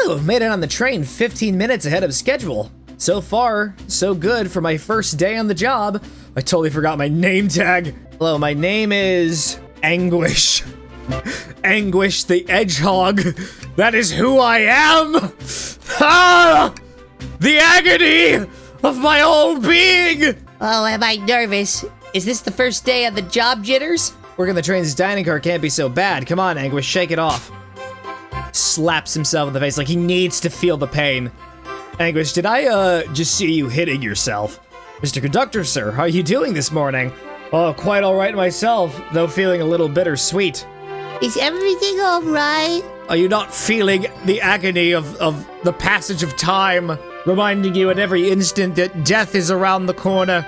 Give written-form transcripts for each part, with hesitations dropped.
Whew, made it on the train 15 minutes ahead of schedule. So far, so good for my first day on the job. I totally forgot my name tag. Hello, my name is Anguish. Anguish the Hedgehog. That is who I am. Ah! The agony of my whole being. Oh, am I nervous? Is this the first day of the job jitters? Working the train's dining car can't be so bad. Come on, Anguish, shake it off. Slaps himself in the face like he needs to feel the pain. Anguish, did I, just see you hitting yourself? Mr. Conductor, sir, how are you doing this morning? Oh, quite all right myself, though feeling a little bittersweet. Is everything all right? Are you not feeling the agony of the passage of time, reminding you at every instant that death is around the corner?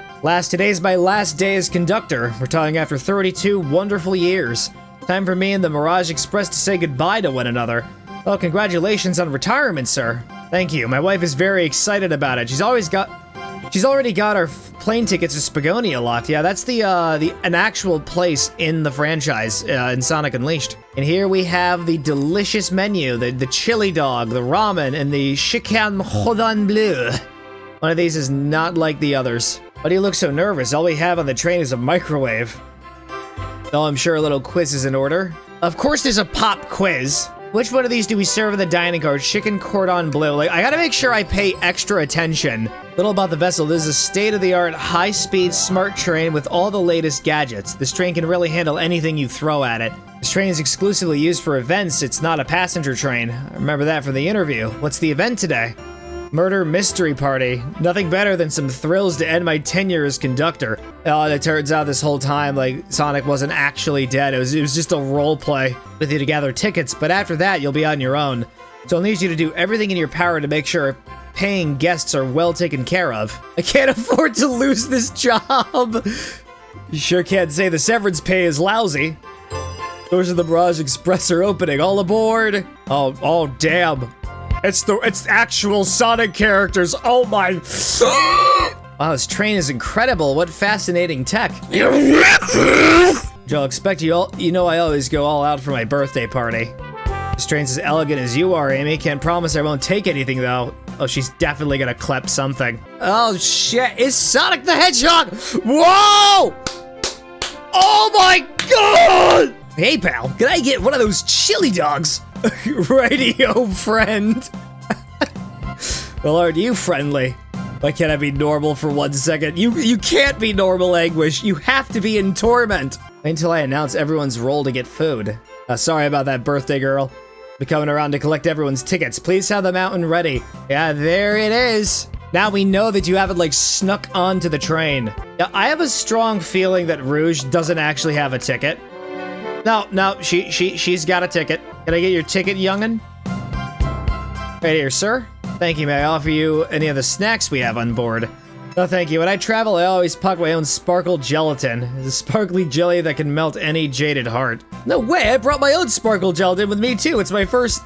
Today's my last day as conductor, retiring after 32 wonderful years. Time for me and the Mirage Express to say goodbye to one another. Well, congratulations on retirement, sir. Thank you. My wife is very excited about it. She's already got our plane tickets to Spagonia locked. Yeah, that's an actual place in the franchise in Sonic Unleashed. And here we have the delicious menu, the chili dog, the ramen, and the chicken cordon bleu. One of these is not like the others. Why do you look so nervous? All we have on the train is a microwave. Oh, I'm sure a little quiz is in order. Of course there's a pop quiz. Which one of these do we serve in the dining car? Chicken cordon bleu. Like, I gotta make sure I pay extra attention. Little about the vessel. This is a state-of-the-art, high-speed, smart train with all the latest gadgets. This train can really handle anything you throw at it. This train is exclusively used for events. It's not a passenger train. I remember that from the interview. What's the event today? Murder mystery party. Nothing better than some thrills to end my tenure as conductor. Oh, and it turns out this whole time, like, Sonic wasn't actually dead. It was just a role play with you to gather tickets, but after that, you'll be on your own. So I'll need you to do everything in your power to make sure paying guests are well taken care of. I can't afford to lose this job. You sure can't say the severance pay is lousy. Doors of the Mirage Express are opening. All aboard. Oh, damn. It's actual Sonic characters. Oh my. Wow, this train is incredible. What fascinating tech. Joe, expect you all. You know I always go all out for my birthday party. This train's as elegant as you are, Amy. Can't promise I won't take anything though. Oh, she's definitely gonna klep something. Oh shit, it's Sonic the Hedgehog! Whoa! Oh my god! Hey pal, can I get one of those chili dogs? Radio friend. Well, aren't you friendly? Why can't I be normal for 1 second? You can't be normal, Anguish. You have to be in torment. Wait until I announce everyone's role to get food. Sorry about that, birthday girl. Be coming around to collect everyone's tickets. Please have the mountain ready. Yeah, there it is. Now we know that you haven't, like, snuck onto the train. Yeah, I have a strong feeling that Rouge doesn't actually have a ticket. No, she's got a ticket. Can I get your ticket, young'un? Right here, sir. Thank you. May I offer you any of the snacks we have on board? No, thank you. When I travel, I always pack my own sparkle gelatin. It's a sparkly jelly that can melt any jaded heart. No way, I brought my own sparkle gelatin with me too. It's my first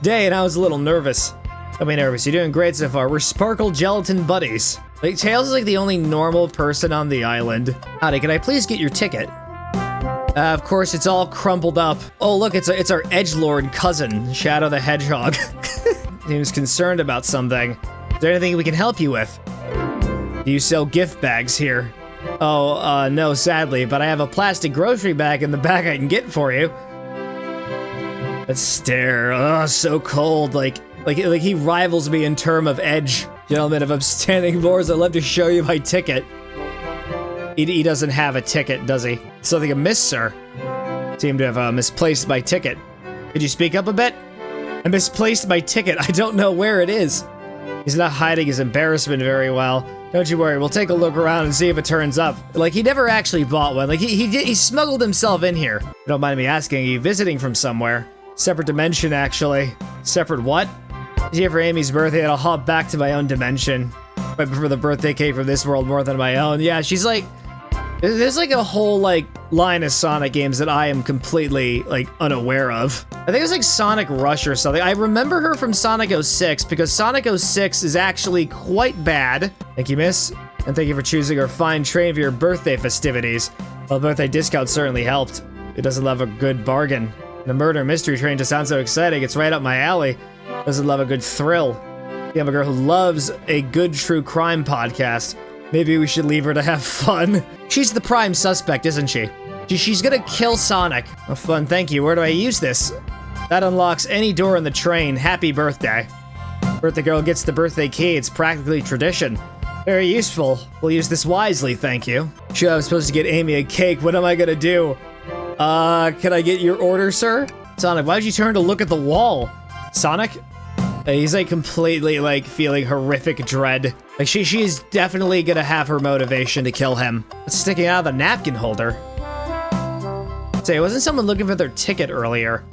day and I was a little nervous. Don't be nervous, you're doing great so far. We're sparkle gelatin buddies. Like, Tails is like the only normal person on the island. Howdy, can I please get your ticket? Of course, it's all crumpled up. Oh, look, it's our edgelord cousin, Shadow the Hedgehog. Seems concerned about something. Is there anything we can help you with? Do you sell gift bags here? Oh, no, sadly, but I have a plastic grocery bag in the back I can get for you. Let's stare. Oh, so cold. Like he rivals me in term of edge. Gentlemen of upstanding lords, I'd love to show you my ticket. He doesn't have a ticket, does he? Something amiss, sir. Seem to have misplaced my ticket. Could you speak up a bit? I misplaced my ticket. I don't know where it is. He's not hiding his embarrassment very well. Don't you worry, we'll take a look around and see if it turns up. Like, he never actually bought one. Like, he smuggled himself in here. Don't mind me asking, are you visiting from somewhere? Separate dimension, actually. Separate what? He's here for Amy's birthday, and I'll hop back to my own dimension. I prefer the birthday cake from this world more than my own. Yeah, she's like... There's like a whole, like, line of Sonic games that I am completely, like, unaware of. I think it was like Sonic Rush or something. I remember her from Sonic 06 because Sonic 06 is actually quite bad. Thank you, miss. And thank you for choosing our fine train for your birthday festivities. Well, the birthday discount certainly helped. It doesn't love a good bargain. The murder mystery train just sounds so exciting. It's right up my alley. Doesn't love a good thrill. You have a girl who loves a good true crime podcast. Maybe we should leave her to have fun. She's the prime suspect, isn't she? She's gonna kill Sonic. Oh, fun, thank you. Where do I use this? That unlocks any door in the train. Happy birthday. Birthday girl gets the birthday key. It's practically tradition. Very useful. We'll use this wisely, thank you. Sure, I was supposed to get Amy a cake. What am I gonna do? Can I get your order, sir? Sonic, why'd you turn to look at the wall? Sonic? He's like completely like feeling horrific dread. Like she is definitely gonna have her motivation to kill him. It's sticking out of the napkin holder. Say, wasn't someone looking for their ticket earlier?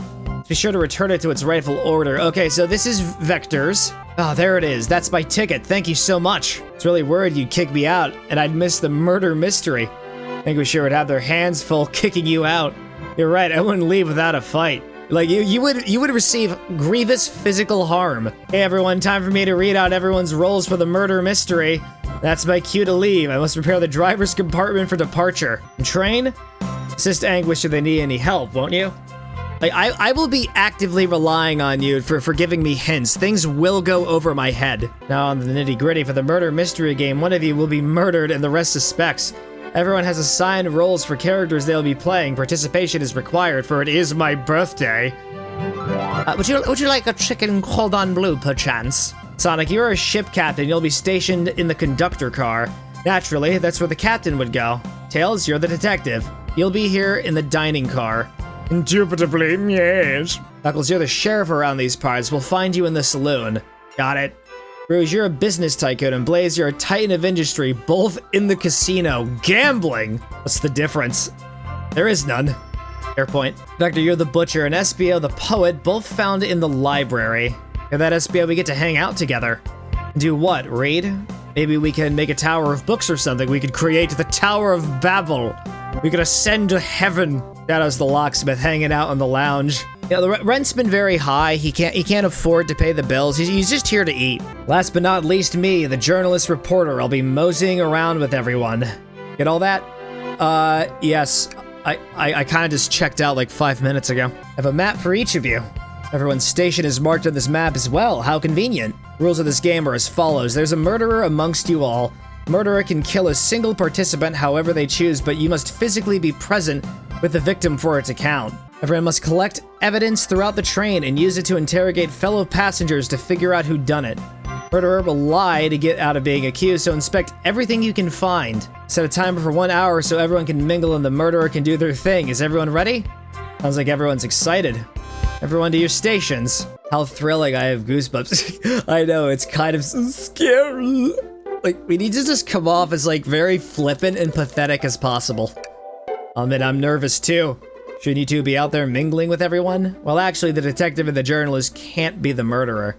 Be sure to return it to its rightful order. Okay, so this is Vector's. Oh, there it is. That's my ticket. Thank you so much. I was really worried you'd kick me out and I'd miss the murder mystery. I think we sure would have their hands full kicking you out. You're right, I wouldn't leave without a fight. Like, you would receive grievous physical harm. Hey everyone, time for me to read out everyone's roles for the murder mystery. That's my cue to leave. I must prepare the driver's compartment for departure. And train? Assist Anguish if they need any help, won't you? Like, I will be actively relying on you for giving me hints. Things will go over my head. Now on the nitty-gritty for the murder mystery game, one of you will be murdered and the rest suspects. Everyone has assigned roles for characters they'll be playing. Participation is required, for it is my birthday. Would you like a chicken cordon bleu, perchance? Sonic, you're a ship captain. You'll be stationed in the conductor car. Naturally, that's where the captain would go. Tails, you're the detective. You'll be here in the dining car. Indubitably, yes. Knuckles, you're the sheriff around these parts. We'll find you in the saloon. Got it. Rouge, you're a business tycoon, and Blaze, you're a titan of industry, both in the casino. Gambling! What's the difference? There is none. Fair point. Vector, you're the butcher, and SBO, the poet, both found in the library. In that SBO, we get to hang out together. Do what, read? Maybe we can make a tower of books or something. We could create the Tower of Babel. We could ascend to heaven. Shadow's the locksmith hanging out in the lounge. Yeah, the rent's been very high. He can't afford to pay the bills. He's just here to eat. Last but not least, me, the journalist reporter. I'll be moseying around with everyone. Get all that? Yes. I kind of just checked out like 5 minutes ago. I have a map for each of you. Everyone's station is marked on this map as well. How convenient. Rules of this game are as follows. There's a murderer amongst you all. Murderer can kill a single participant however they choose, but you must physically be present with the victim for it to count. Everyone must collect evidence throughout the train and use it to interrogate fellow passengers to figure out who done it. Murderer will lie to get out of being accused, so inspect everything you can find. Set a timer for 1 hour so everyone can mingle and the murderer can do their thing. Is everyone ready? Sounds like everyone's excited. Everyone to your stations. How thrilling, I have goosebumps. I know, it's kind of so scary. Like, we need to just come off as like very flippant and pathetic as possible. I'll admit I'm nervous too. Shouldn't you two be out there mingling with everyone? Well, actually, the detective and the journalist can't be the murderer.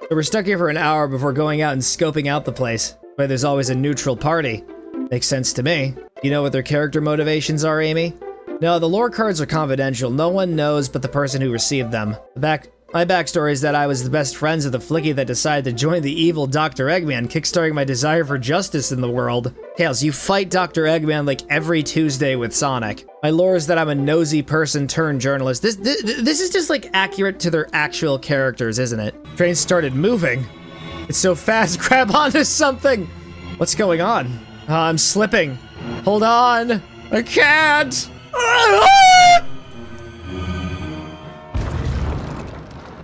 So we're stuck here for an hour before going out and scoping out the place. But there's always a neutral party. Makes sense to me. You know what their character motivations are, Amy? No, the lore cards are confidential. No one knows but the person who received them. My backstory is that I was the best friends of the flicky that decided to join the evil Dr. Eggman, kickstarting my desire for justice in the world. Tails, you fight Dr. Eggman like every Tuesday with Sonic. My lore is that I'm a nosy person turned journalist. This is just like accurate to their actual characters, isn't it? Train started moving. It's so fast, grab onto something! What's going on? I'm slipping. Hold on! I can't!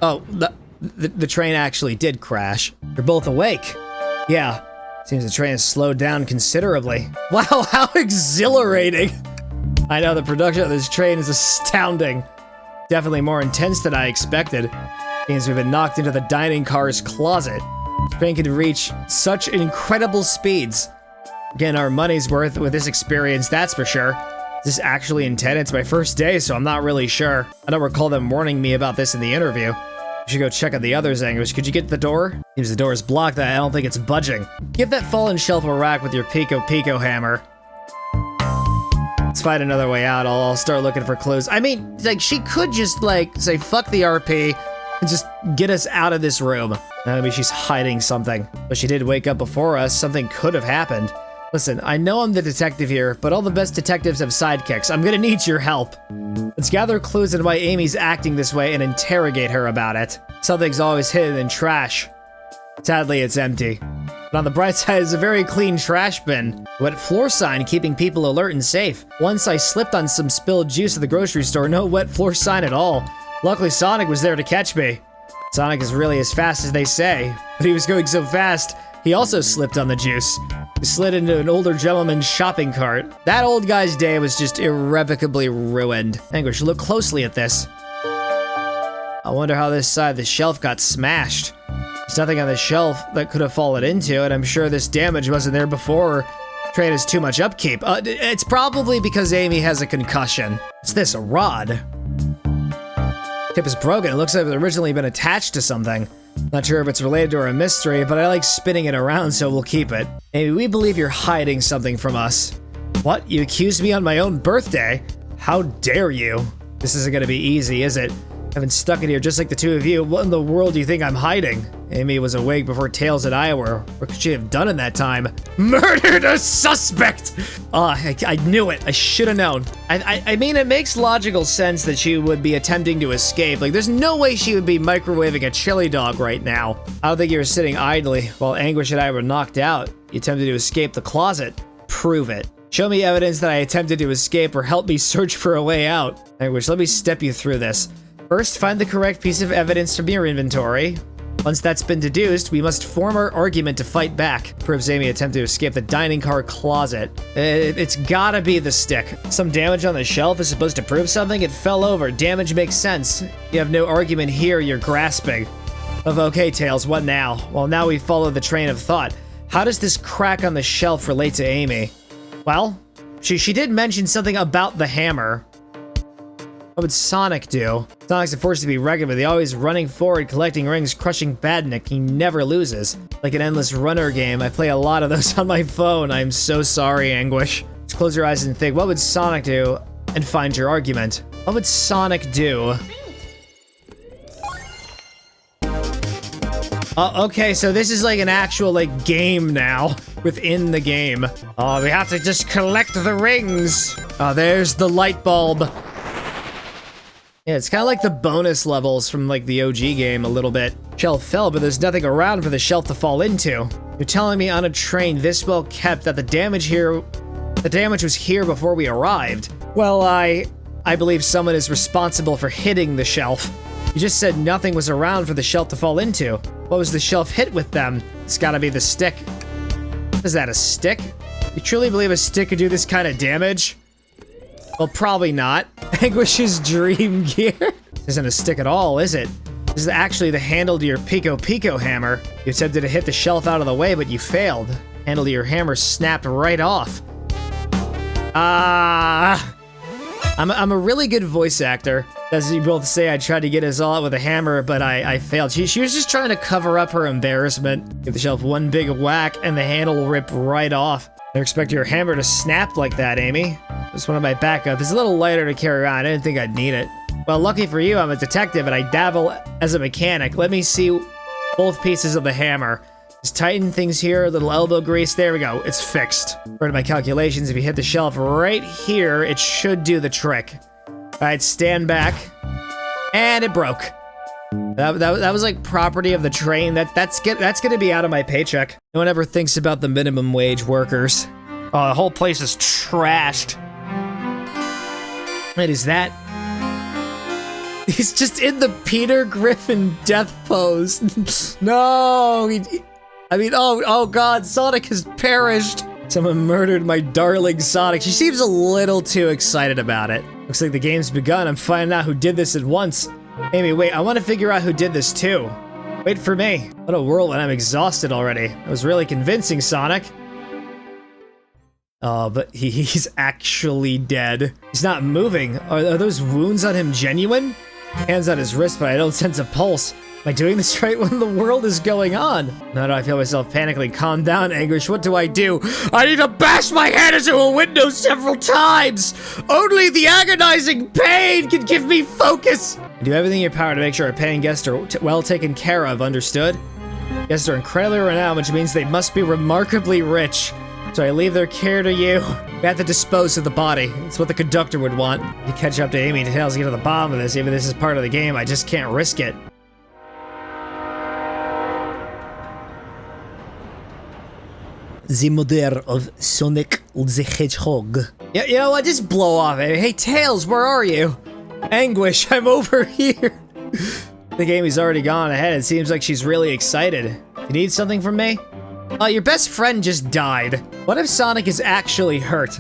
Oh, the train actually did crash. You're both awake. Yeah, seems the train has slowed down considerably. Wow, how exhilarating! I know the production of this train is astounding. Definitely more intense than I expected. Means we've been knocked into the dining car's closet. This train can reach such incredible speeds. Getting our money's worth with this experience, that's for sure. Is this actually intended? It's my first day, so I'm not really sure. I don't recall them warning me about this in the interview. We should go check out the others, Anguish. Could you get to the door? Seems the door is blocked. I don't think it's budging. Give that fallen shelf a rack with your Pico hammer. Let's find another way out. I'll start looking for clues. I mean, like, she could just, like, say, fuck the RP and just get us out of this room. Maybe she's hiding something. But she did wake up before us. Something could have happened. Listen, I know I'm the detective here, but all the best detectives have sidekicks. I'm gonna need your help. Let's gather clues on why Amy's acting this way and interrogate her about it. Something's always hidden in trash. Sadly, it's empty. But on the bright side, it's a very clean trash bin. Wet floor sign keeping people alert and safe. Once I slipped on some spilled juice at the grocery store, no wet floor sign at all. Luckily, Sonic was there to catch me. Sonic is really as fast as they say, but he was going so fast, he also slipped on the juice. He slid into an older gentleman's shopping cart. That old guy's day was just irrevocably ruined. Anguish, look closely at this. I wonder how this side of the shelf got smashed. There's nothing on the shelf that could have fallen into, and I'm sure this damage wasn't there before. Train has too much upkeep. It's probably because Amy has a concussion. What's this, a rod? Tip is broken. It looks like it's originally been attached to something. Not sure if it's related to or a mystery, but I like spinning it around, so we'll keep it. Amy, we believe you're hiding something from us. What? You accused me on my own birthday? How dare you? This isn't gonna be easy, is it? I've been stuck in here just like the two of you. What in the world do you think I'm hiding? Amy was awake before Tails and I were. What could she have done in that time? Murdered a suspect! I knew it. I should have known. I mean, it makes logical sense that she would be attempting to escape. Like, there's no way she would be microwaving a chili dog right now. I don't think you were sitting idly while Anguish and I were knocked out. You attempted to escape the closet. Prove it. Show me evidence that I attempted to escape or help me search for a way out. Anguish, let me step you through this. First, find the correct piece of evidence from your inventory. Once that's been deduced, we must form our argument to fight back. Proves Amy attempted to escape the dining car closet. It's gotta be the stick. Some damage on the shelf is supposed to prove something? It fell over. Damage makes sense. You have no argument here, you're grasping. Okay, Tails, what now? Well, now we follow the train of thought. How does this crack on the shelf relate to Amy? Well, she did mention something about the hammer. What would Sonic do? Sonic's a force to be reckoned with. He's always running forward, collecting rings, crushing Badnik. He never loses. Like an endless runner game. I play a lot of those on my phone. I'm so sorry, Anguish. Just close your eyes and think, what would Sonic do? And find your argument. What would Sonic do? Okay, so this is like an actual, like, game now. Within the game. Oh, we have to just collect the rings. Oh, there's the light bulb. Yeah, it's kind of like the bonus levels from like the OG game a little bit. Shelf fell, but there's nothing around for the shelf to fall into. You're telling me on a train this well kept that the damage was here before we arrived. Well, I believe someone is responsible for hitting the shelf. You just said nothing was around for the shelf to fall into. What was the shelf hit with then? It's gotta be the stick. Is that a stick? You truly believe a stick could do this kind of damage? Well, probably not. Anguish's dream gear? This isn't a stick at all, is it? This is actually the handle to your Pico Pico hammer. You attempted to hit the shelf out of the way, but you failed. Handle to your hammer snapped right off. I'm a really good voice actor. As you both say, I tried to get us all out with a hammer, but I failed. She was just trying to cover up her embarrassment. Give the shelf one big whack, and the handle will rip right off. Never expect your hammer to snap like that, Amy. Just one of my backup. It's a little lighter to carry around. I didn't think I'd need it. Well, lucky for you, I'm a detective and I dabble as a mechanic. Let me see both pieces of the hammer. Just tighten things here, a little elbow grease. There we go. It's fixed. According to my calculations, if you hit the shelf right here, it should do the trick. All right, stand back. And it broke. That was like property of the train. That's gonna be out of my paycheck. No one ever thinks about the minimum wage workers. Oh, the whole place is trashed. Wait, is that? He's just in the Peter Griffin death pose. No, oh God, Sonic has perished. Someone murdered my darling Sonic. She seems a little too excited about it. Looks like the game's begun. I'm finding out who did this at once. Amy, wait, I want to figure out who did this too. Wait for me. What a whirlwind, I'm exhausted already. It was really convincing, Sonic. Oh, but he's actually dead. He's not moving. Are those wounds on him genuine? Hands on his wrist, but I don't sense a pulse. Am I doing this right when the world is going on? Now do I feel myself panically. Calm down, Anguish. What do? I need to bash my head into a window several times! Only the agonizing pain can give me focus! Do everything in your power to make sure our paying guests are well taken care of, understood? Guests are incredibly renowned, which means they must be remarkably rich. So I leave their care to you. We have to dispose of the body. It's what the conductor would want. You catch up to Amy and Tails to get to the bottom of this. Even if this is part of the game, I just can't risk it. the mother of Sonic the Hedgehog. Yeah, you know what? Just blow off it. Hey, Tails, where are you? Anguish, I'm over here. The game is already gone ahead. It seems like she's really excited. You need something from me? Your best friend just died. What if Sonic is actually hurt?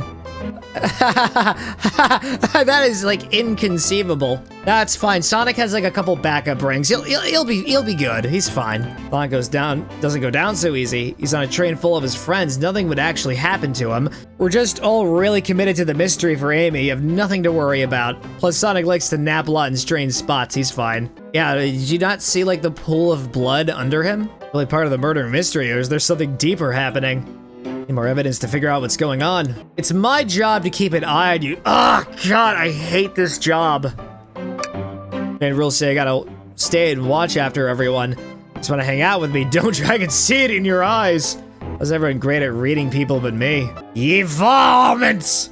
That is like inconceivable. That's fine. Sonic has like a couple backup rings. He'll be good. He's fine. Sonic doesn't go down so easy. He's on a train full of his friends. Nothing would actually happen to him. We're just all really committed to the mystery for Amy. You have nothing to worry about. Plus Sonic likes to nap a lot in strange spots. He's fine. Yeah, did you not see like the pool of blood under him? Really part of the murder mystery, or is there something deeper happening? Need more evidence to figure out what's going on. It's my job to keep an eye on you. Oh, God, I hate this job. And rules say I gotta stay and watch after everyone. Just wanna hang out with me. Don't try and see it in your eyes. How's everyone great at reading people but me? Ye varmints!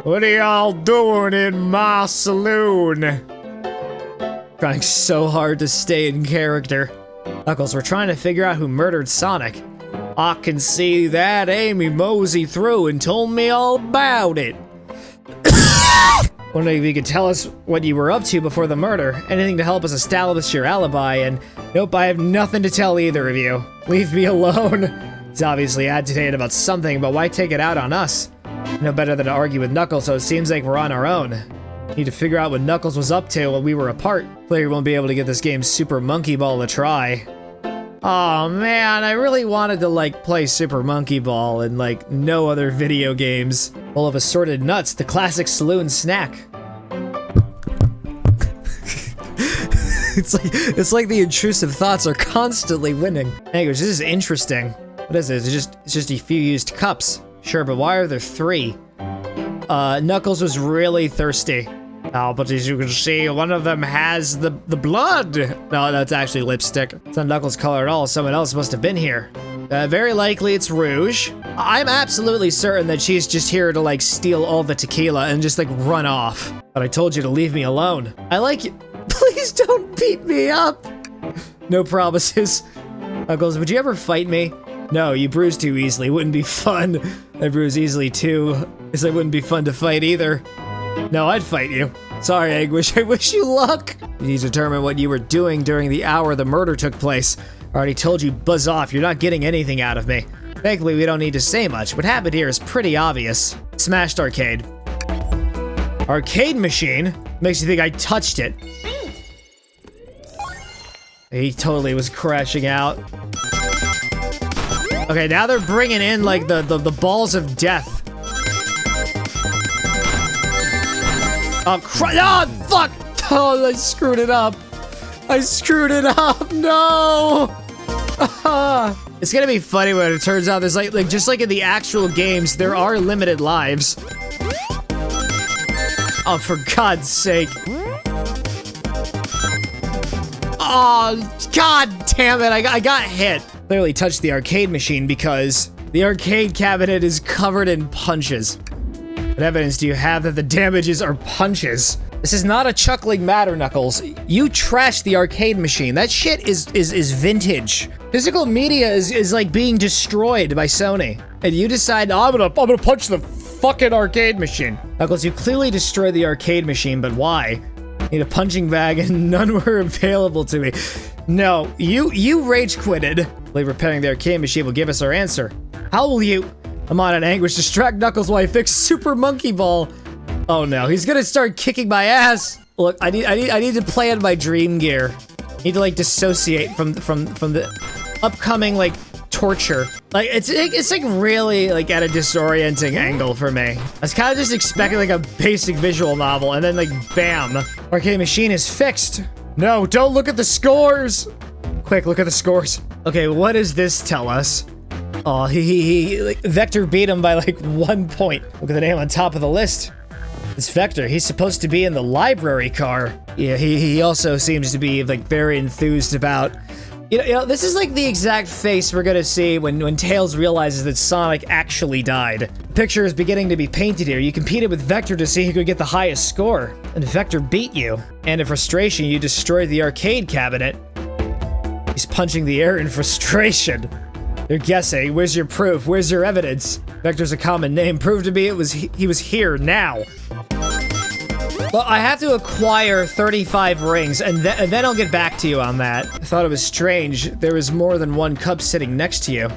What are y'all doing in my saloon? Trying so hard to stay in character. Knuckles, we're trying to figure out who murdered Sonic. I can see that Amy moseyed through and told me all about it. Wondering if you could tell us what you were up to before the murder. Anything to help us establish your alibi, and nope, I have nothing to tell either of you. Leave me alone. He's obviously agitated about something, but why take it out on us? No better than to argue with Knuckles, so it seems like we're on our own. Need to figure out what Knuckles was up to while we were apart. Player won't be able to get this game's Super Monkey Ball a try. Oh man, I really wanted to like play Super Monkey Ball and like no other video games. Full of assorted nuts, the classic saloon snack. It's like the intrusive thoughts are constantly winning. Anyways, this is interesting. What is it? It's just a few used cups. Sure, but why are there 3? Knuckles was really thirsty. Oh, but as you can see, one of them has the blood. No, that's actually lipstick. It's not Knuckles' color at all. Someone else must have been here. Very likely it's Rouge. I'm absolutely certain that she's just here to like steal all the tequila and just like run off. But I told you to leave me alone. I like you. Please don't beat me up. No promises. Knuckles, would you ever fight me? No, you bruise too easily. Wouldn't be fun. I bruise easily too. Guess it wouldn't be fun to fight either. No, I'd fight you. Sorry, Anguish. I wish you luck. You need to determine what you were doing during the hour the murder took place. I already told you, buzz off. You're not getting anything out of me. Thankfully, we don't need to say much. What happened here is pretty obvious. Smashed arcade. Arcade machine? Makes you think I touched it. He totally was crashing out. Okay, now they're bringing in like the balls of death. Oh, fuck! Oh, I screwed it up. I screwed it up. No. It's gonna be funny when it turns out there's like just like in the actual games, there are limited lives. Oh, for God's sake. Oh, God damn it. I got hit. Clearly touched the arcade machine because the arcade cabinet is covered in punches. What evidence do you have that the damages are punches? This is not a chuckling matter, Knuckles. You trashed the arcade machine. That shit is vintage. Physical media is like being destroyed by Sony. And you decide, oh, I'm gonna punch the fucking arcade machine. Knuckles, you clearly destroyed the arcade machine, but why? Need a punching bag and none were available to me. No, you rage quitted. I believe repairing the arcade machine will give us our answer. How will you? I'm on an Anguish. Distract Knuckles while I fix Super Monkey Ball. Oh no, he's gonna start kicking my ass. Look, I need to plan my dream gear. I need to like dissociate from the upcoming like torture. Like it's like really like at a disorienting angle for me. I was kind of just expecting like a basic visual novel, and then like bam, arcade machine is fixed. No, don't look at the scores. Quick, look at the scores. Okay, what does this tell us? Oh, he like, Vector beat him by like 1 point. Look at the name on top of the list. It's Vector. He's supposed to be in the library car. Yeah, he also seems to be like very enthused about. You know, this is like the exact face we're gonna see when Tails realizes that Sonic actually died. The picture is beginning to be painted here. You competed with Vector to see who could get the highest score, and Vector beat you. And in frustration, you destroyed the arcade cabinet. He's punching the air in frustration. You're guessing. Where's your proof? Where's your evidence? Vector's a common name. Prove to me he was here now. Well, I have to acquire 35 rings, and then I'll get back to you on that. I thought it was strange. There was more than one cup sitting next to you.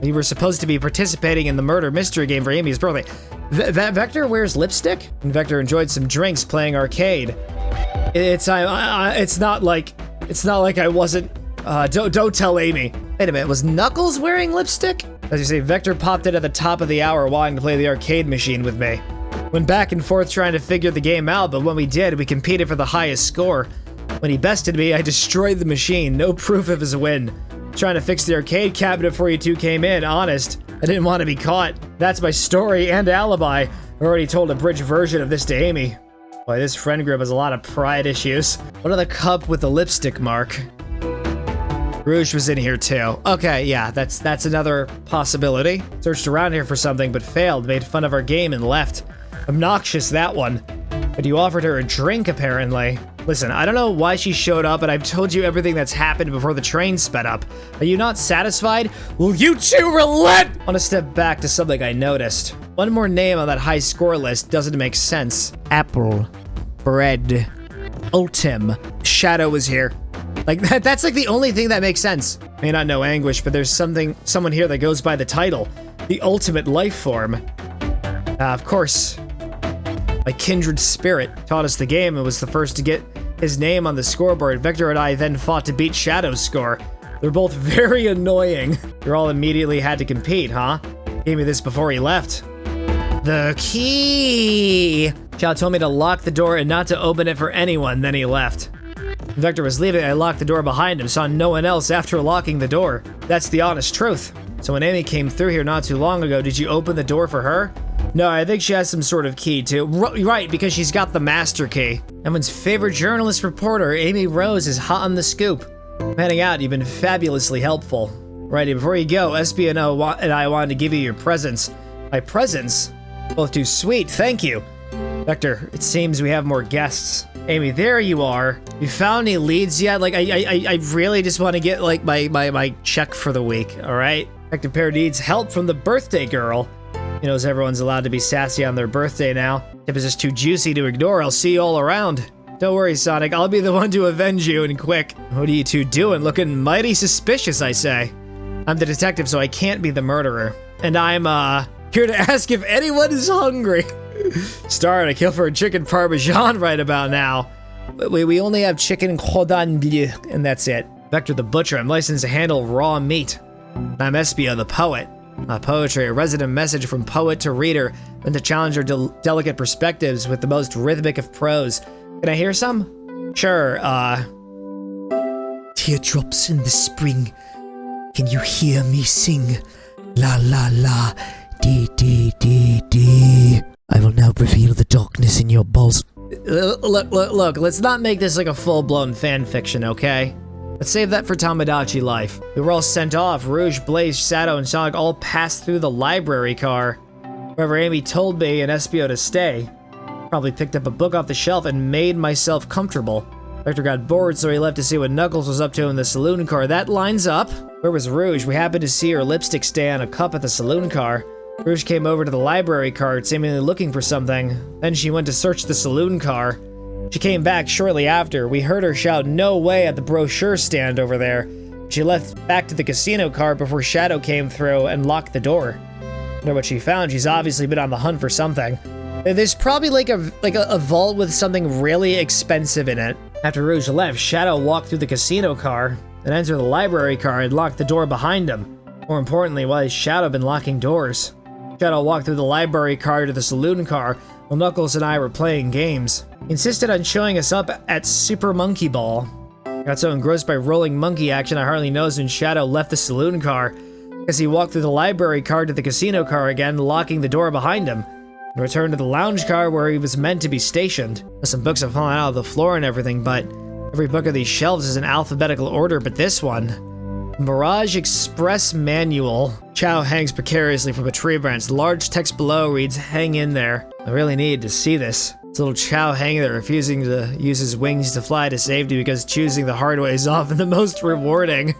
You were supposed to be participating in the murder mystery game for Amy's birthday. Vector wears lipstick? And Vector enjoyed some drinks playing arcade. It's not like I wasn't. Don't tell Amy. Wait a minute, was Knuckles wearing lipstick? As you say, Vector popped in at the top of the hour wanting to play the arcade machine with me. Went back and forth trying to figure the game out, but when we did, we competed for the highest score. When he bested me, I destroyed the machine. No proof of his win. Trying to fix the arcade cabinet before you two came in, honest. I didn't want to be caught. That's my story and alibi. I already told a bridge version of this to Amy. Boy, this friend group has a lot of pride issues. What of the cup with the lipstick mark? Rouge was in here too. Okay, yeah, that's another possibility. Searched around here for something, but failed. Made fun of our game and left. Obnoxious, that one. But you offered her a drink, apparently. Listen, I don't know why she showed up, but I've told you everything that's happened before the train sped up. Are you not satisfied? Will you two relent? I want to step back to something I noticed. One more name on that high score list doesn't make sense. Apple. Bread. Ultim. Shadow was here. Like, that's like the only thing that makes sense. May not know Anguish, but there's someone here that goes by the title. The ultimate life form. Of course. My kindred spirit taught us the game and was the first to get his name on the scoreboard. Vector and I then fought to beat Shadow's score. They're both very annoying. You all immediately had to compete, huh? Gave me this before he left. The key! Shadow told me to lock the door and not to open it for anyone, then he left. When Vector was leaving, I locked the door behind him, saw no one else after locking the door. That's the honest truth. So when Amy came through here not too long ago, did you open the door for her? No, I think she has some sort of key too. Right, because she's got the master key. Everyone's favorite journalist reporter, Amy Rose, is hot on the scoop. Panning out, you've been fabulously helpful. Righty, before you go, SBNO and I wanted to give you your presents. My presents? Both too sweet, thank you. Vector, it seems we have more guests. Amy, there you are. You found any leads yet? Like, I really just want to get, like, my check for the week, alright? Detective Pear needs help from the birthday girl. He knows everyone's allowed to be sassy on their birthday now. Tip is just too juicy to ignore. I'll see you all around. Don't worry, Sonic. I'll be the one to avenge you, and quick. What are you two doing? Looking mighty suspicious, I say. I'm the detective, so I can't be the murderer. And I'm, here to ask if anyone is hungry. Starting to kill for a chicken parmesan right about now. We only have chicken cordon bleu, and that's it. Vector the Butcher. I'm licensed to handle raw meat. I'm Espio the Poet. Poetry, a resident message from poet to reader, meant to challenge your delicate perspectives with the most rhythmic of prose. Can I hear some? Sure, Teardrops in the spring, can you hear me sing? La la la, dee dee dee dee. I will now reveal the darkness in your balls. Look, let's not make this like a full-blown fan fiction, okay? Let's save that for Tomodachi Life. We were all sent off. Rouge, Blaze, Shadow, and Sonic all passed through the library car. However, Amy told me and Espio to stay. Probably picked up a book off the shelf and made myself comfortable. Vector got bored, so he left to see what Knuckles was up to in the saloon car. That lines up. Where was Rouge? We happened to see her lipstick stay on a cup at the saloon car. Rouge came over to the library car, seemingly looking for something. Then she went to search the saloon car. She came back shortly after. We heard her shout, "No way," at the brochure stand over there. She left back to the casino car before Shadow came through and locked the door. Wonder what she found. She's obviously been on the hunt for something. There's probably like a vault with something really expensive in it. After Rouge left, Shadow walked through the casino car and entered the library car and locked the door behind him. More importantly, why has Shadow been locking doors? Shadow walked through the library car to the saloon car while Knuckles and I were playing games. He insisted on showing us up at Super Monkey Ball. I got so engrossed by rolling monkey action I hardly noticed when Shadow left the saloon car, as he walked through the library car to the casino car again, locking the door behind him, and returned to the lounge car where he was meant to be stationed. Some books have fallen out of the floor and everything, but every book of these shelves is in alphabetical order, but this one. Mirage Express Manual. Chow hangs precariously from a tree branch. The large text below reads, "Hang in there." I really need to see this. It's little Chow hanging there, refusing to use his wings to fly to safety because choosing the hard way is often the most rewarding.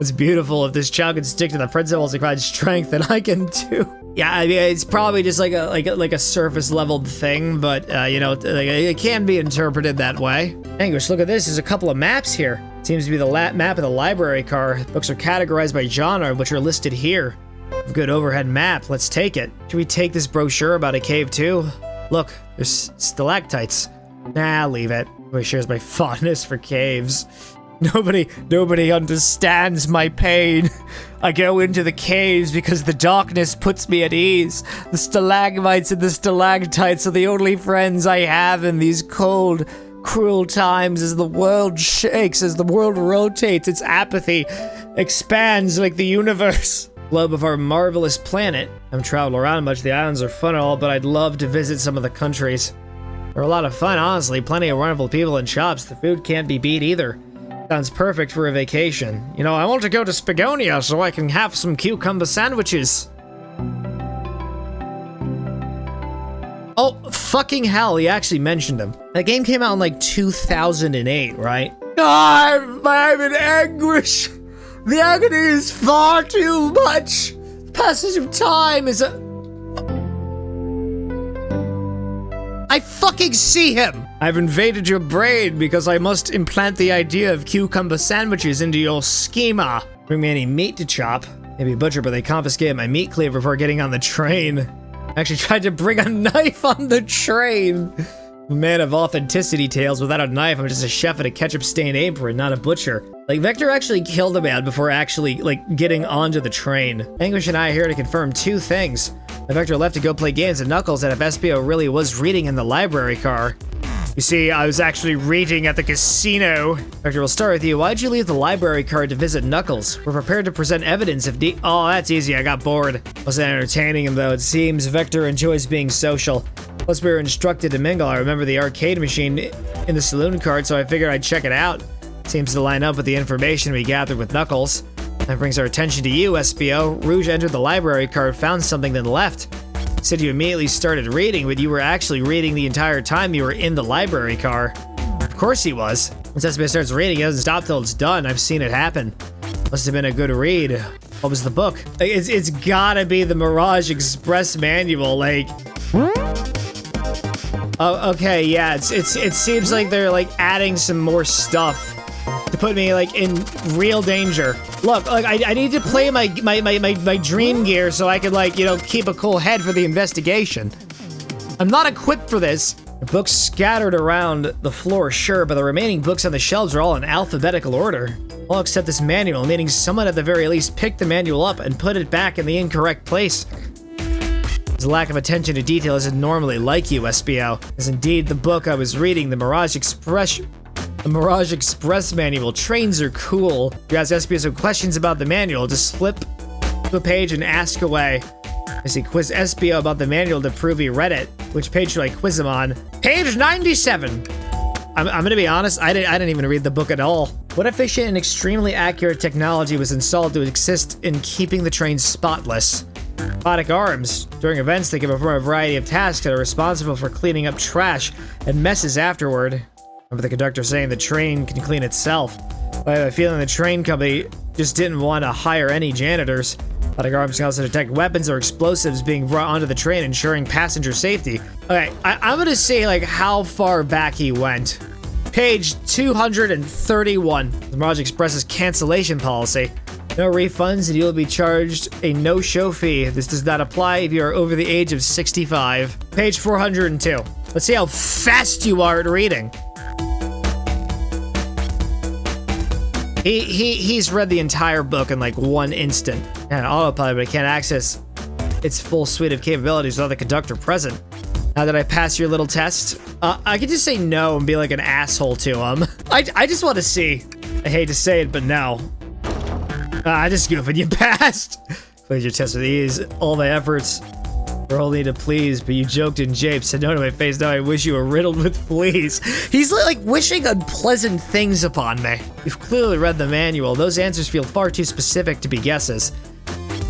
It's beautiful. If this child can stick to the principles and provide strength, then I can too. Yeah, I mean, it's probably just like a surface leveled thing, but you know, it can be interpreted that way. Anguish, look at this. There's a couple of maps here. Seems to be the map of the library car. Books are categorized by genre, which are listed here. Good overhead map. Let's take it. Should we take this brochure about a cave too? Look, there's stalactites. Nah, leave it. Nobody shares my fondness for caves. Nobody understands my pain. I go into the caves because the darkness puts me at ease. The stalagmites and the stalactites are the only friends I have in these cold, cruel times as the world shakes, as the world rotates, its apathy expands like the universe. Globe of our marvelous planet. I haven't traveled around much. The islands are fun and all, but I'd love to visit some of the countries. They're a lot of fun, honestly. Plenty of wonderful people and shops. The food can't be beat either. Sounds perfect for a vacation. You know, I want to go to Spagonia so I can have some cucumber sandwiches. Oh, fucking hell, he actually mentioned him. That game came out in like 2008, right? I'm in anguish. The agony is far too much. The passage of time is I fucking see him! I've invaded your brain because I must implant the idea of cucumber sandwiches into your schema. Bring me any meat to chop. Maybe butcher, but they confiscated my meat cleaver before getting on the train. I actually tried to bring a knife on the train. Man of authenticity tales, without a knife, I'm just a chef in a ketchup-stained apron, not a butcher. Like, Vector actually killed a man before actually, like, getting onto the train. Anguish and I are here to confirm two things. The Vector left to go play games at Knuckles, and if SPO really was reading in the library car. You see, I was actually reading at the casino. Vector, we'll start with you. Why'd you leave the library card to visit Knuckles? We're prepared to present evidence if Oh, that's easy. I got bored. Wasn't entertaining him, though. It seems Vector enjoys being social. Plus, we were instructed to mingle. I remember the arcade machine in the saloon card, so I figured I'd check it out. Seems to line up with the information we gathered with Knuckles. That brings our attention to you, SPO. Rouge entered the library card, found something, then left. Said you immediately started reading, but you were actually reading the entire time you were in the library car. Of course he was. Once SPO starts reading, he doesn't stop till it's done. I've seen it happen. Must have been a good read. What was the book? It's gotta be the Mirage Express manual, like... Oh, okay, yeah, it seems like they're, like, adding some more stuff to put me, like, in real danger. Look, like, I need to play my dream gear so I can, like, you know, keep a cool head for the investigation. I'm not equipped for this. The books scattered around the floor, sure, but the remaining books on the shelves are all in alphabetical order. All except this manual, meaning someone at the very least picked the manual up and put it back in the incorrect place. His lack of attention to detail isn't normally like you, SPO. As indeed the book I was reading, the Mirage Express manual. Trains are cool. If you ask SPO some questions about the manual, just flip to a page and ask away. I see quiz SPO about the manual to prove he read it. Which page should I quiz him on? Page 97! I'm gonna be honest, I didn't even read the book at all. What efficient and extremely accurate technology was installed to assist in keeping the train spotless? Robotic arms. During events, they can perform a variety of tasks that are responsible for cleaning up trash and messes afterward. Remember the conductor saying the train can clean itself. I have a feeling the train company just didn't want to hire any janitors. Robotic arms can also detect weapons or explosives being brought onto the train, ensuring passenger safety. Okay, I'm gonna say like how far back he went. Page 231. The Mirage Express's cancellation policy. No refunds and you'll be charged a no-show fee. This does not apply if you are over the age of 65. Page 402. Let's see how fast you are at reading. He's read the entire book in like one instant. And autopilot, but I can't access its full suite of capabilities without the conductor present. Now that I pass your little test, I could just say no and be like an asshole to him. I just want to see. I hate to say it, but no. I just goofing, you passed. Cleared your test with ease. All my efforts were only to please, but you joked and japed, said no to my face. Now I wish you were riddled with fleas. He's like wishing unpleasant things upon me. You've clearly read the manual. Those answers feel far too specific to be guesses.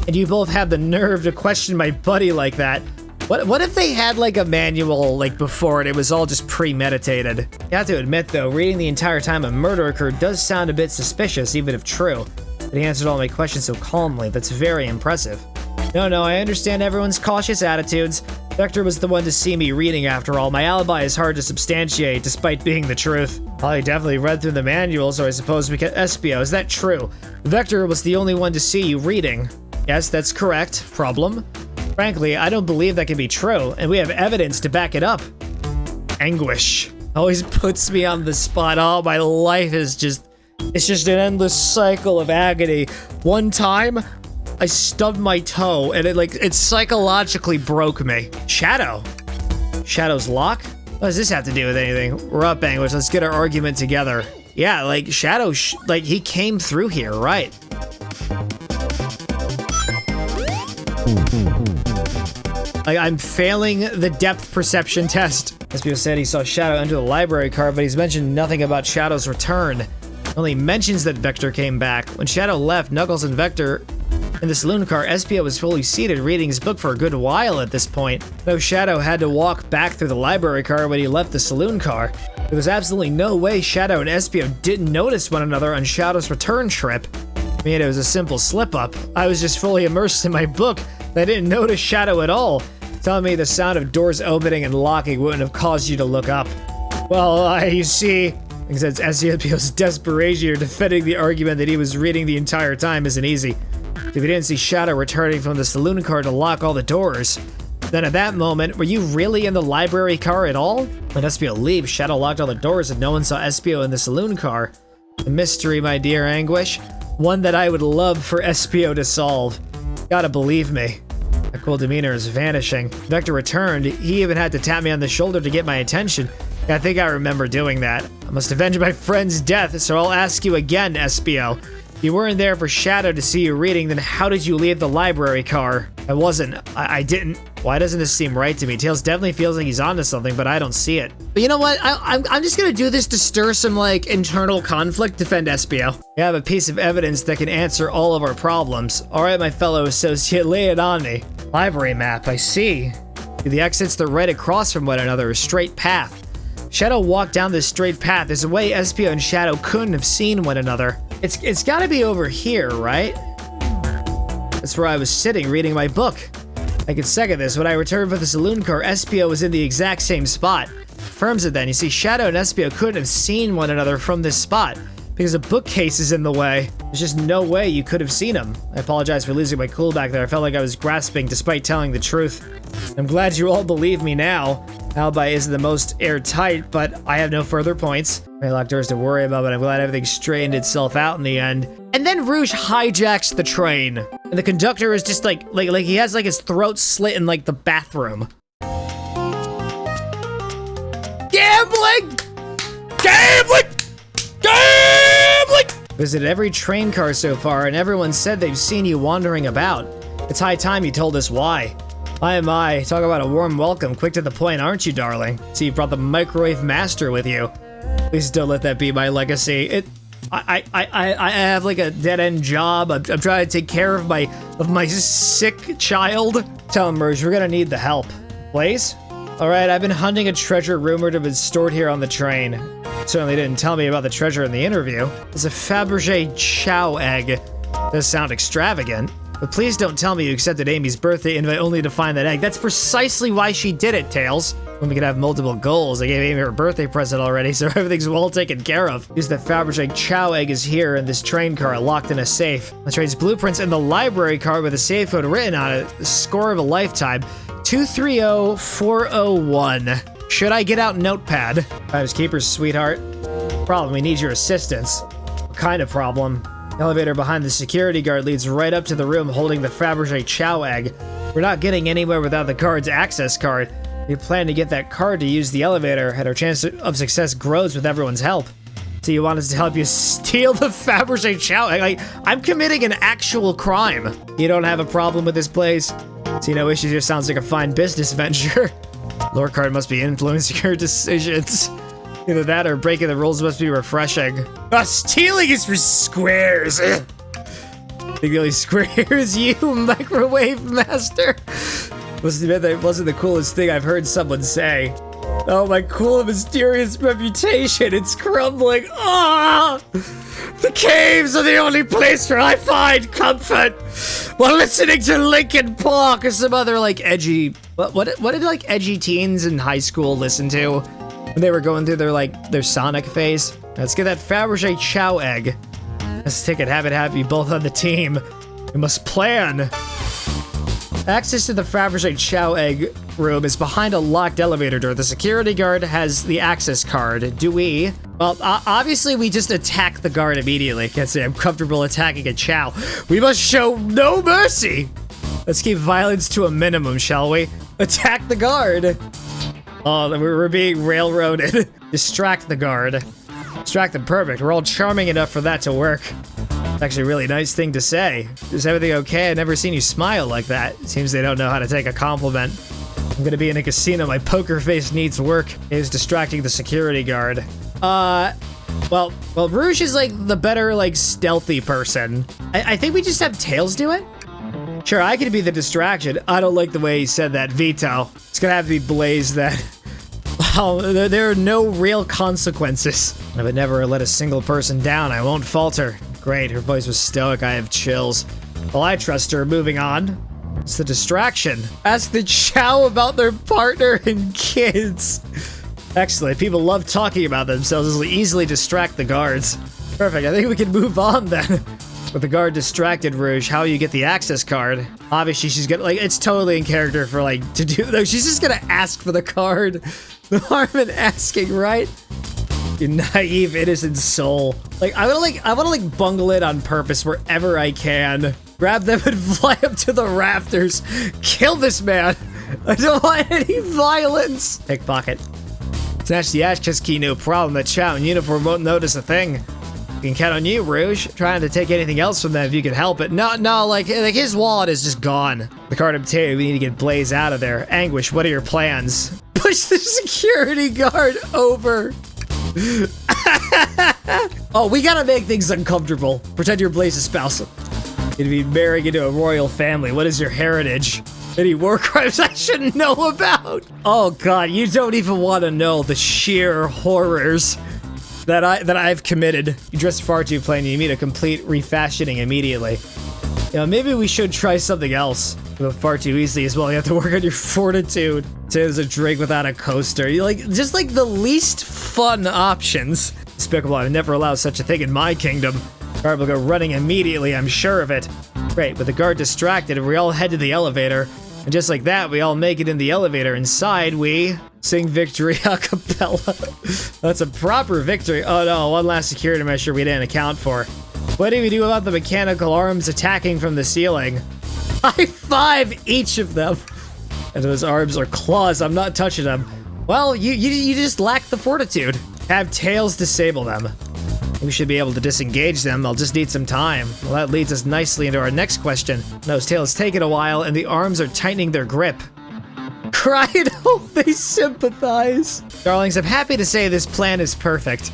And you both have the nerve to question my buddy like that. What if they had like a manual like before and it was all just premeditated? You have to admit though, reading the entire time a murder occurred does sound a bit suspicious, even if true. But he answered all my questions so calmly. That's very impressive. No, I understand everyone's cautious attitudes. Vector was the one to see me reading after all. My alibi is hard to substantiate, despite being the truth. I definitely read through the manual, so I suppose we can Espio. Is that true? Vector was the only one to see you reading. Yes, that's correct. Problem? Frankly, I don't believe that can be true, and we have evidence to back it up. Anguish. Always puts me on the spot. Oh, my life is just... It's just an endless cycle of agony. One time, I stubbed my toe, and it psychologically broke me. Shadow. Shadow's lock? What does this have to do with anything? We're up, Anguish. Let's get our argument together. Yeah, like, Shadow, he came through here, right? Like, I'm failing the depth perception test. Espio said he saw Shadow enter the library car, but he's mentioned nothing about Shadow's return. Only mentions that Vector came back. When Shadow left, Knuckles and Vector in the saloon car, Espio was fully seated reading his book for a good while at this point. Though Shadow had to walk back through the library car when he left the saloon car. There was absolutely no way Shadow and Espio didn't notice one another on Shadow's return trip. I mean, it was a simple slip-up. I was just fully immersed in my book. I didn't notice Shadow at all. Telling me the sound of doors opening and locking wouldn't have caused you to look up. Well, you see, since Espio's desperation or defending the argument that he was reading the entire time isn't easy. If you didn't see Shadow returning from the saloon car to lock all the doors, then at that moment, were you really in the library car at all? When Espio leaves, Shadow locked all the doors and no one saw Espio in the saloon car. A mystery, my dear Anguish. One that I would love for Espio to solve. Gotta believe me. My cool demeanor is vanishing. Vector returned. He even had to tap me on the shoulder to get my attention. I think I remember doing that. I must avenge my friend's death, so I'll ask you again, Espio. If you weren't there for Shadow to see you reading, then how did you leave the library car? I wasn't. I didn't. Why doesn't this seem right to me? Tails definitely feels like he's onto something, but I don't see it. But you know what? I'm just gonna do this to stir some, like, internal conflict, defend Espio. We have a piece of evidence that can answer all of our problems. Alright, my fellow associate, lay it on me. Library map, I see. The exits, they're right across from one another, a straight path. Shadow walked down this straight path. There's a way Espio and Shadow couldn't have seen one another. It's gotta be over here, right? That's where I was sitting, reading my book. I can second this. When I returned from the saloon car, Espio was in the exact same spot. Confirms it then. You see, Shadow and Espio couldn't have seen one another from this spot because a bookcase is in the way. There's just no way you could have seen them. I apologize for losing my cool back there. I felt like I was grasping despite telling the truth. I'm glad you all believe me now. Alibi isn't the most airtight, but I have no further points. I locked doors to worry about, but I'm glad everything straightened itself out in the end. And then Rouge hijacks the train. And the conductor is just like he has like his throat slit in like the bathroom. Gambling! Gambling! Gambling! Visited every train car so far, and everyone said they've seen you wandering about. It's high time you told us why. My, talk about a warm welcome, quick to the point, aren't you, darling? So you brought the microwave master with you. Please don't let that be my legacy. I have like a dead-end job. I'm trying to take care of my sick child. Tell him, Rouge, we're gonna need the help. Please? Alright, I've been hunting a treasure rumored to have been stored here on the train. Certainly didn't tell me about the treasure in the interview. It's a Fabergé Chow egg. Does sound extravagant. But please don't tell me you accepted Amy's birthday invite only to find that egg. That's precisely why she did it, Tails. When we could have multiple goals, I gave Amy her birthday present already, so everything's well taken care of. Use the Fabergé Chow egg is here in this train car, locked in a safe. The train's blueprints in the library card with a safe code written on it. The score of a lifetime, 230401. Should I get out Notepad? Finders keepers, sweetheart. Problem, we need your assistance. What kind of problem? The elevator behind the security guard leads right up to the room holding the Fabergé Chow egg. We're not getting anywhere without the guard's access card. We plan to get that card to use the elevator, and our chance of success grows with everyone's help. So you want us to help you steal the Fabergé Chow egg? Like, I'm committing an actual crime. You don't have a problem with this place? See, no issues here sounds like a fine business venture. Lore card must be influencing your decisions. Either that or breaking the rules must be refreshing. Stealing is for squares. I think the only square is you, microwave master. Must admit that wasn't the coolest thing I've heard someone say. Oh, my cool and mysterious reputation, it's crumbling. Ah! The caves are the only place where I find comfort while listening to Linkin Park or some other, like, edgy... What did, like, edgy teens in high school listen to when they were going through their Sonic phase? Let's get that Fabergé Chow egg. Let's take it, have you both on the team. We must plan. Access to the Fabergé Chow egg room is behind a locked elevator door. The security guard has the access card. Do we? Well, obviously we just attack the guard immediately. Can't say I'm comfortable attacking a Chow. We must show no mercy. Let's keep violence to a minimum, shall we? Attack the guard. Oh, we're being railroaded. Distract the guard. Distract them, perfect. We're all charming enough for that to work. It's actually a really nice thing to say. Is everything okay? I've never seen you smile like that. Seems they don't know how to take a compliment. I'm gonna be in a casino. My poker face needs work. Is distracting the security guard. Well, Rouge is like the better, like, stealthy person. I think we just have Tails do it. Sure, I could be the distraction. I don't like the way he said that. Veto. It's gonna have to be Blaze then. Well, there are no real consequences. I would never let a single person down. I won't falter. Great, her voice was stoic. I have chills. Well, I trust her. Moving on. It's the distraction. Ask the Chow about their partner and kids. Excellent. People love talking about themselves. This will easily distract the guards. Perfect. I think we can move on then. With the guard distracted, Rouge, how you get the access card? Obviously, she's gonna, like, it's totally in character for, like, to do, though. She's just gonna ask for the card. No harm in asking, right? You naive, innocent soul. Like, I wanna bungle it on purpose wherever I can. Grab them and fly up to the rafters. Kill this man. I don't want any violence. Pickpocket. Snatch the access key, no problem. The Chow in uniform won't notice a thing. You can count on you, Rouge. Trying to take anything else from them if you can help it. No, like his wallet is just gone. The card obtained, we need to get Blaze out of there. Anguish, what are your plans? Push the security guard over. Oh, we gotta make things uncomfortable. Pretend you're Blaze's spouse. You'd be marrying into a royal family. What is your heritage? Any war crimes I shouldn't know about? Oh God, you don't even want to know the sheer horrors that I've committed. You dress far too plain, you need a complete refashioning immediately. You know, maybe we should try something else. You go far too easily as well. You have to work on your fortitude. There's a drink without a coaster. You just like the least fun options. Despicable, I would never allow such a thing in my kingdom. Guard will go running immediately, I'm sure of it. Great, with the guard distracted, we all head to the elevator. And just like that, we all make it in the elevator. Inside, we sing victory a cappella. That's a proper victory. Oh no, one last security measure we didn't account for. What do we do about the mechanical arms attacking from the ceiling? High five each of them. And those arms are claws, I'm not touching them. Well, you just lack the fortitude. Have Tails disable them. We should be able to disengage them. I'll just need some time. Well, that leads us nicely into our next question. Those tails taking a while, and the arms are tightening their grip. Cry and hope they sympathize. Darlings, I'm happy to say this plan is perfect.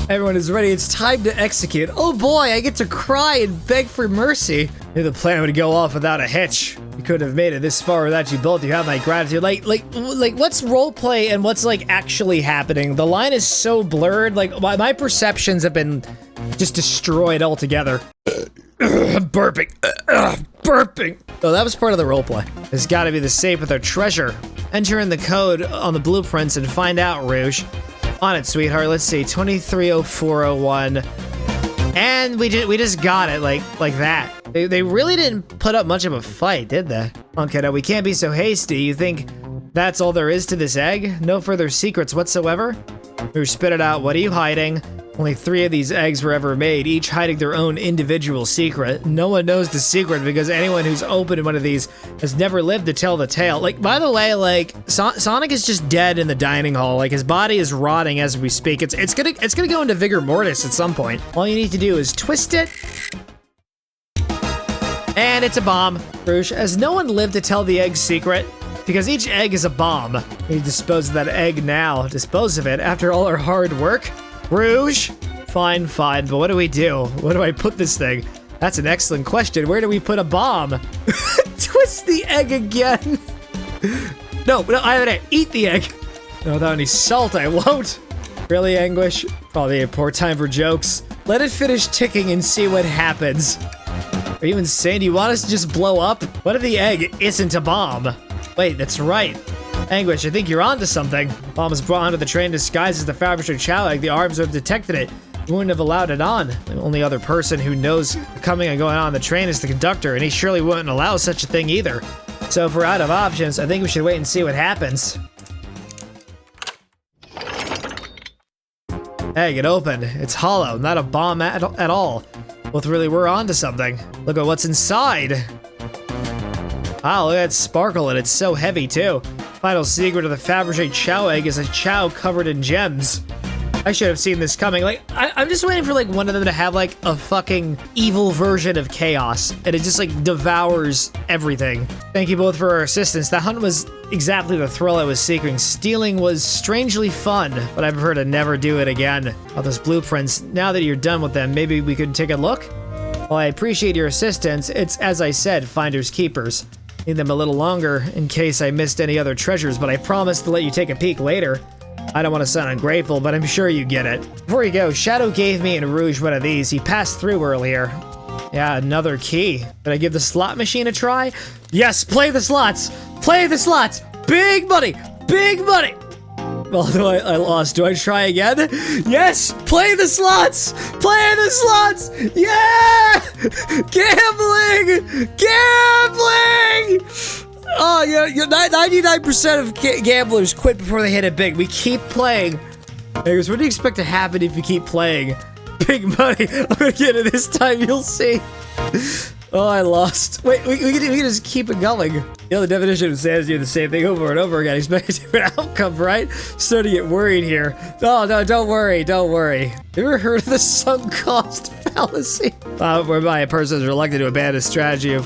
Everyone is ready. It's time to execute. Oh boy, I get to cry and beg for mercy. Knew the plan would go off without a hitch. You couldn't have made it this far without you both. You have my gratitude. Like what's roleplay and what's like actually happening? The line is so blurred. Like my perceptions have been just destroyed altogether. Burping. Burping. Oh, that was part of the roleplay. There's got to be the safe with our treasure. Enter in the code on the blueprints and find out, Rouge. On it, sweetheart. Let's see, 230401. And we just got it, like that. They really didn't put up much of a fight, did they? Okay, no, we can't be so hasty. You think that's all there is to this egg? No further secrets whatsoever? Rouge, spit it out. What are you hiding? Only 3 of these eggs were ever made, each hiding their own individual secret. No one knows the secret because anyone who's opened one of these has never lived to tell the tale. Like, by the way, like, Sonic is just dead in the dining hall. Like, his body is rotting as we speak. It's gonna go into vigor mortis at some point. All you need to do is twist it. And it's a bomb. Rouge, has no one lived to tell the egg's secret? Because each egg is a bomb. We need to dispose of that egg now. Dispose of it after all our hard work? Rouge? Fine, but what do we do? Where do I put this thing? That's an excellent question. Where do we put a bomb? Twist the egg again. No, I have it. Eat the egg. Without any salt, I won't. Really, Anguish? Probably a poor time for jokes. Let it finish ticking and see what happens. Are you insane? Do you want us to just blow up? What if the egg isn't a bomb? Wait, that's right. Anguish, I think you're onto something. Bomb was brought onto the train disguised as the Fabergé chow egg. The arms would have detected it. We wouldn't have allowed it on. The only other person who knows coming and going on the train is the conductor, and he surely wouldn't allow such a thing either. So if we're out of options, I think we should wait and see what happens. Hey, get open. It's hollow, not a bomb at all. Both really were onto something. Look at what's inside. Wow, look at that sparkle, and it's so heavy too. Final secret of the Fabergé chow egg is a chow covered in gems. I should have seen this coming. Like, I'm just waiting for like one of them to have like a fucking evil version of chaos, and it just like devours everything. Thank you both for our assistance. That hunt was exactly the thrill I was seeking. Stealing was strangely fun, but I prefer to never do it again. All those blueprints, now that you're done with them, maybe we could take a look? While I appreciate your assistance, it's, as I said, finders keepers. Need them a little longer in case I missed any other treasures, but I promise to let you take a peek later. I don't want to sound ungrateful, but I'm sure you get it. Before you go, Shadow gave me and Rouge one of these. He passed through earlier. Yeah, another key. Did I give the slot machine a try? Yes, play the slots! Play the slots! Big money! Big money! Although I lost, do I try again? Yes! Play the slots! Play the slots! Yeah! Gambling! Gambling! Oh, yeah, 99% of gamblers quit before they hit it big. We keep playing. Anyways, what do you expect to happen if you keep playing? Big money. I'm gonna get it this time, you'll see. Oh, I lost. Wait, we can just keep it going. You know, the definition of insanity is the same thing over and over again. Expect a different outcome, right? Starting to get worried here. Oh, no, don't worry, don't worry. You ever heard of the sunk cost fallacy? Whereby a person is reluctant to abandon a strategy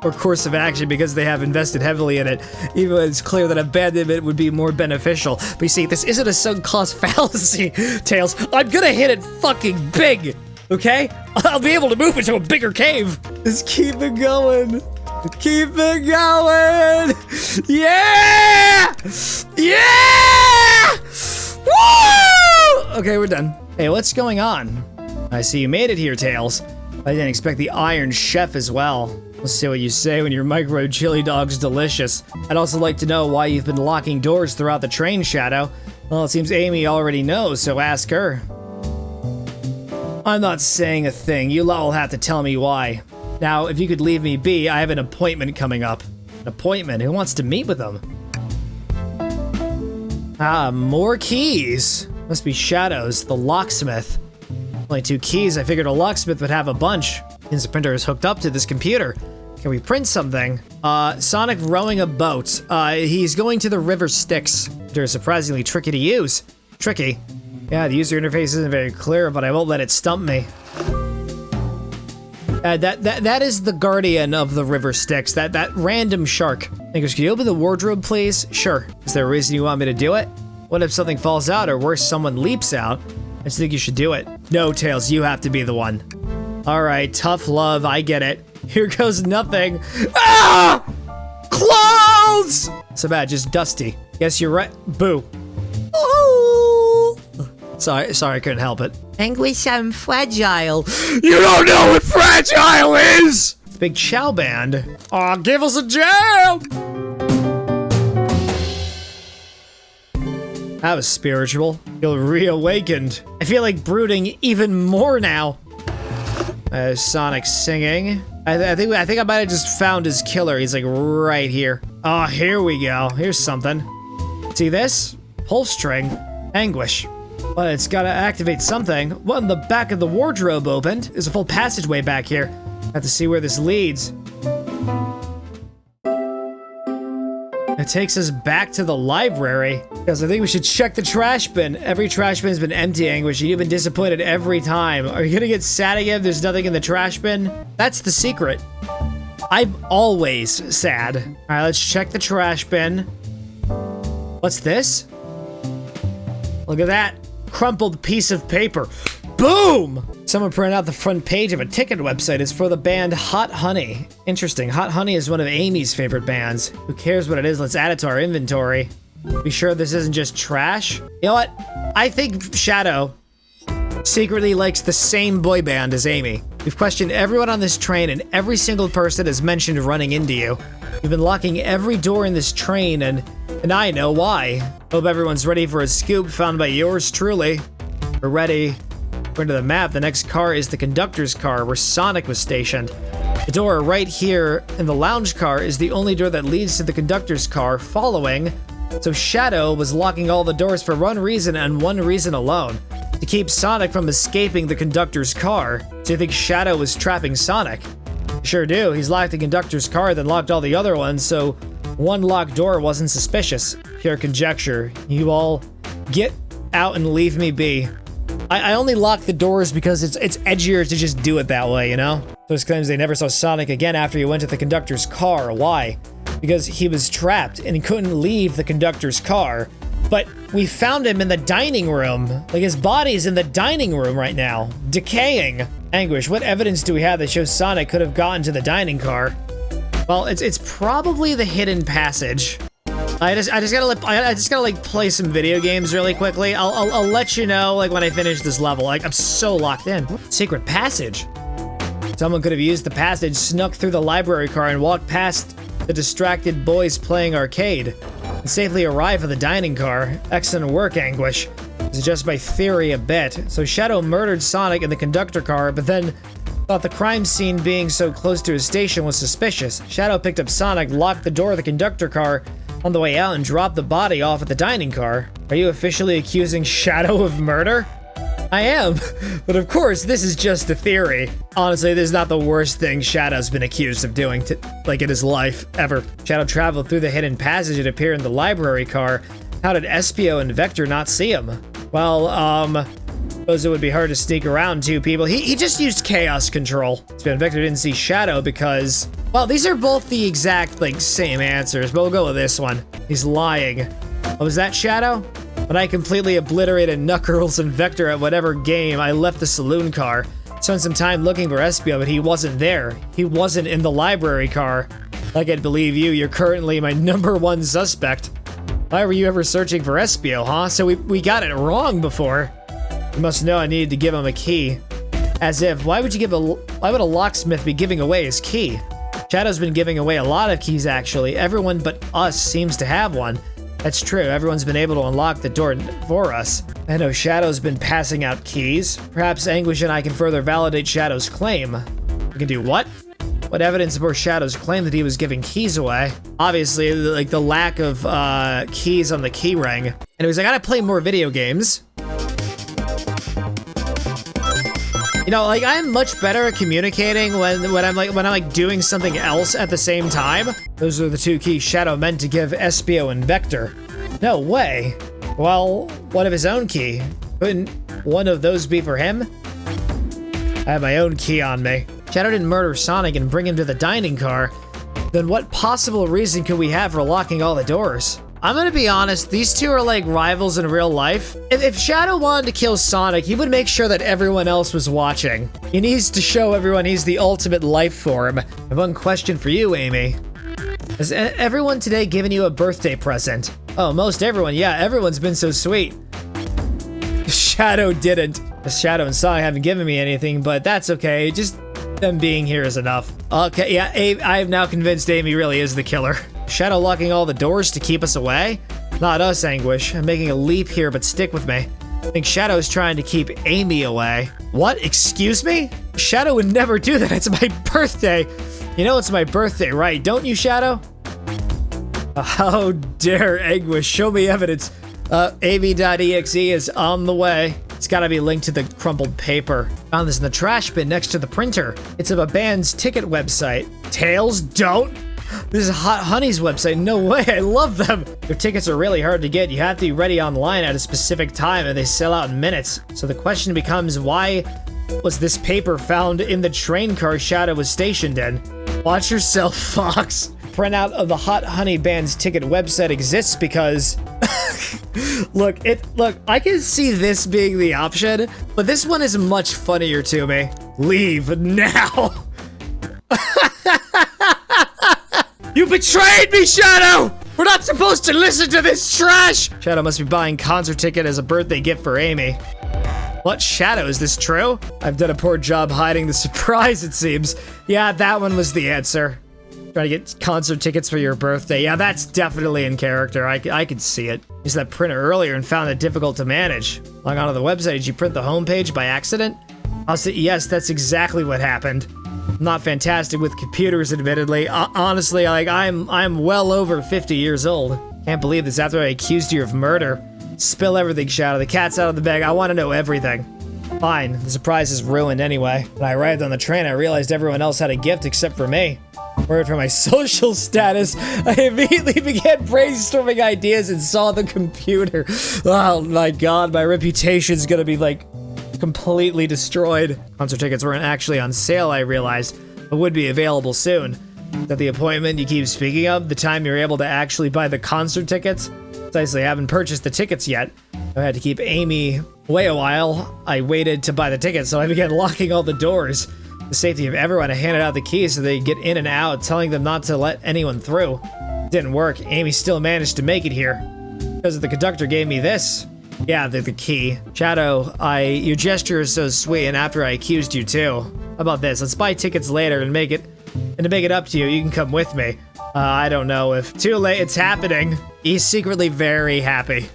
or course of action because they have invested heavily in it, even when it's clear that abandonment would be more beneficial. But you see, this isn't a sunk cost fallacy, Tails. I'm gonna hit it fucking big, okay? I'll be able to move into a bigger cave. Just keep it going. Keep it going. Yeah! Yeah! Woo! Okay, we're done. Hey, what's going on? I see you made it here, Tails. I didn't expect the Iron Chef as well. Let's see what you say when your micro chili dog's delicious. I'd also like to know why you've been locking doors throughout the train, Shadow. Well, it seems Amy already knows, so ask her. I'm not saying a thing. You lot will have to tell me why. Now, if you could leave me be, I have an appointment coming up. An appointment? Who wants to meet with them? Ah, more keys. Must be Shadow's, the locksmith. Only 2 keys. I figured a locksmith would have a bunch. Since the printer is hooked up to this computer. Can we print something? Sonic rowing a boat. He's going to the river Styx. They're surprisingly tricky to use. Tricky? Yeah, the user interface isn't very clear, but I won't let it stump me. That is the guardian of the river Styx. That random shark. Angus, can you open the wardrobe, please? Sure. Is there a reason you want me to do it? What if something falls out, or worse, someone leaps out? I just think you should do it. No, Tails, you have to be the one. Alright, tough love, I get it. Here goes nothing. Ah! Clothes! So bad, just dusty. Guess you're right. Boo. Ooh. Sorry, I couldn't help it. Anguish, I'm fragile. You don't know what fragile is! Big chow band. Aw, give us a jam! That was spiritual. Feel reawakened. I feel like brooding even more now. Sonic singing. I think I might have just found his killer. He's like right here. Oh, here we go. Here's something. See this? Pull string. Anguish. But it's gotta activate something. What in the back of the wardrobe opened? There's a full passageway back here. Have to see where this leads. It takes us back to the library. Because I think we should check the trash bin. Every trash bin's been empty, Anguish, and you've been disappointed every time. Are you gonna get sad again if there's nothing in the trash bin? That's the secret. I'm always sad. Alright, let's check the trash bin. What's this? Look at that. Crumpled piece of paper. Boom! Someone printed out the front page of a ticket website. It's for the band Hot Honey. Interesting. Hot Honey is one of Amy's favorite bands. Who cares what it is? Let's add it to our inventory. Be sure this isn't just trash. You know what? I think Shadow secretly likes the same boy band as Amy. We've questioned everyone on this train, and every single person has mentioned running into you. We've been locking every door in this train, and I know why. Hope everyone's ready for a scoop found by yours truly. We're ready. According to the map, the next car is the conductor's car, where Sonic was stationed. The door right here in the lounge car is the only door that leads to the conductor's car following. So Shadow was locking all the doors for one reason and one reason alone. To keep Sonic from escaping the conductor's car. So you think Shadow was trapping Sonic? Sure do. He's locked the conductor's car, then locked all the other ones, so one locked door wasn't suspicious. Pure conjecture. You all get out and leave me be. I only lock the doors because it's edgier to just do it that way, you know? Those claims they never saw Sonic again after he went to the conductor's car. Why? Because he was trapped and he couldn't leave the conductor's car. But we found him in the dining room. Like, his body's in the dining room right now, decaying. Anguish, what evidence do we have that shows Sonic could have gotten to the dining car? Well, it's probably the hidden passage. I just gotta like play some video games really quickly. I'll let you know like when I finish this level. Like, I'm so locked in. Secret passage. Someone could have used the passage, snuck through the library car, and walked past the distracted boys playing arcade, and safely arrive at the dining car. Excellent work, Anguish. This is just my theory a bit. So Shadow murdered Sonic in the conductor car, but then thought the crime scene being so close to his station was suspicious. Shadow picked up Sonic, locked the door of the conductor car on the way out, and dropped the body off at the dining car. Are you officially accusing Shadow of murder? I am, but of course, this is just a theory. Honestly, this is not the worst thing Shadow's been accused of doing in his life, ever. Shadow traveled through the hidden passage and appeared in the library car. How did Espio and Vector not see him? Well, suppose it would be hard to sneak around two people. He just used chaos control. Espio and Vector didn't see Shadow because, well, these are both the exact, same answers, but we'll go with this one. He's lying. Oh, was that Shadow? When I completely obliterated Knuckles and Vector at whatever game, I left the saloon car. Spent some time looking for Espio, but he wasn't there. He wasn't in the library car. Like I'd believe you, you're currently my #1 suspect. Why were you ever searching for Espio, huh? So we got it wrong before. You must know I needed to give him a key. As if, why would a locksmith be giving away his key? Shadow's been giving away a lot of keys, actually. Everyone but us seems to have one. That's true, everyone's been able to unlock the door for us. I know Shadow's been passing out keys. Perhaps Anguish and I can further validate Shadow's claim. We can do what? What evidence supports Shadow's claim that he was giving keys away? Obviously, the lack of keys on the key ring. Anyways, I gotta play more video games. You know, I'm much better at communicating when I'm doing something else at the same time. Those are the two keys Shadow meant to give Espio and Vector. No way. Well, what of his own key? Couldn't one of those be for him? I have my own key on me. Shadow didn't murder Sonic and bring him to the dining car. Then what possible reason could we have for locking all the doors? I'm gonna be honest, these two are like rivals in real life. If Shadow wanted to kill Sonic, he would make sure that everyone else was watching. He needs to show everyone he's the ultimate life form. I have one question for you, Amy. Has everyone today given you a birthday present? Oh, most everyone, yeah, everyone's been so sweet. Shadow didn't. Shadow and Sonic haven't given me anything, but that's okay, just them being here is enough. Okay, yeah, I have now convinced Amy really is the killer. Shadow locking all the doors to keep us away? Not us, Anguish. I'm making a leap here, but stick with me. I think Shadow's trying to keep Amy away. What? Excuse me? Shadow would never do that. It's my birthday. You know it's my birthday, right? Don't you, Shadow? How dare Anguish show me evidence. av.exe is on the way. It's gotta be linked to the crumpled paper. Found this in the trash bin next to the printer. It's of a band's ticket website. Tails, don't! This is Hot Honey's website. No way, I love them. Their tickets are really hard to get. You have to be ready online at a specific time and they sell out in minutes. So the question becomes, why was this paper found in the train car Shadow was stationed in? Watch yourself, Fox. Printout of the Hot Honey band's ticket website exists because look, I can see this being the option, but this one is much funnier to me. Leave now. You betrayed me, Shadow! We're not supposed to listen to this trash! Shadow must be buying concert ticket as a birthday gift for Amy. What, Shadow, is this true? I've done a poor job hiding the surprise, it seems. Yeah, that one was the answer. Trying to get concert tickets for your birthday. Yeah, that's definitely in character. I could see it. Used that printer earlier and found it difficult to manage. Log onto the website. Did you print the homepage by accident? I'll say yes, that's exactly what happened. I'm not fantastic with computers, admittedly. Honestly, like, I'm well over 50 years old. Can't believe this after I accused you of murder. Spill everything, Shadow. The cat's out of the bag. I want to know everything. Fine. The surprise is ruined anyway. When I arrived on the train, I realized everyone else had a gift except for me. Worried for my social status, I immediately began brainstorming ideas and saw the computer. Oh my god, my reputation's gonna be, like, completely destroyed. Concert tickets weren't actually on sale, I realized, but would be available soon. Is that the appointment you keep speaking of? The time you're able to actually buy the concert tickets? Precisely, I haven't purchased the tickets yet. I had to keep Amy away a while. I waited to buy the tickets, so I began locking all the doors. The safety of everyone, I handed out the keys so they get in and out, telling them not to let anyone through. It didn't work. Amy still managed to make it here. Because the conductor gave me this. Yeah, the key. Shadow, your gesture is so sweet, and after I accused you too. How about this? Let's buy tickets later and to make it up to you, you can come with me. I don't know if too late, it's happening. He's secretly very happy.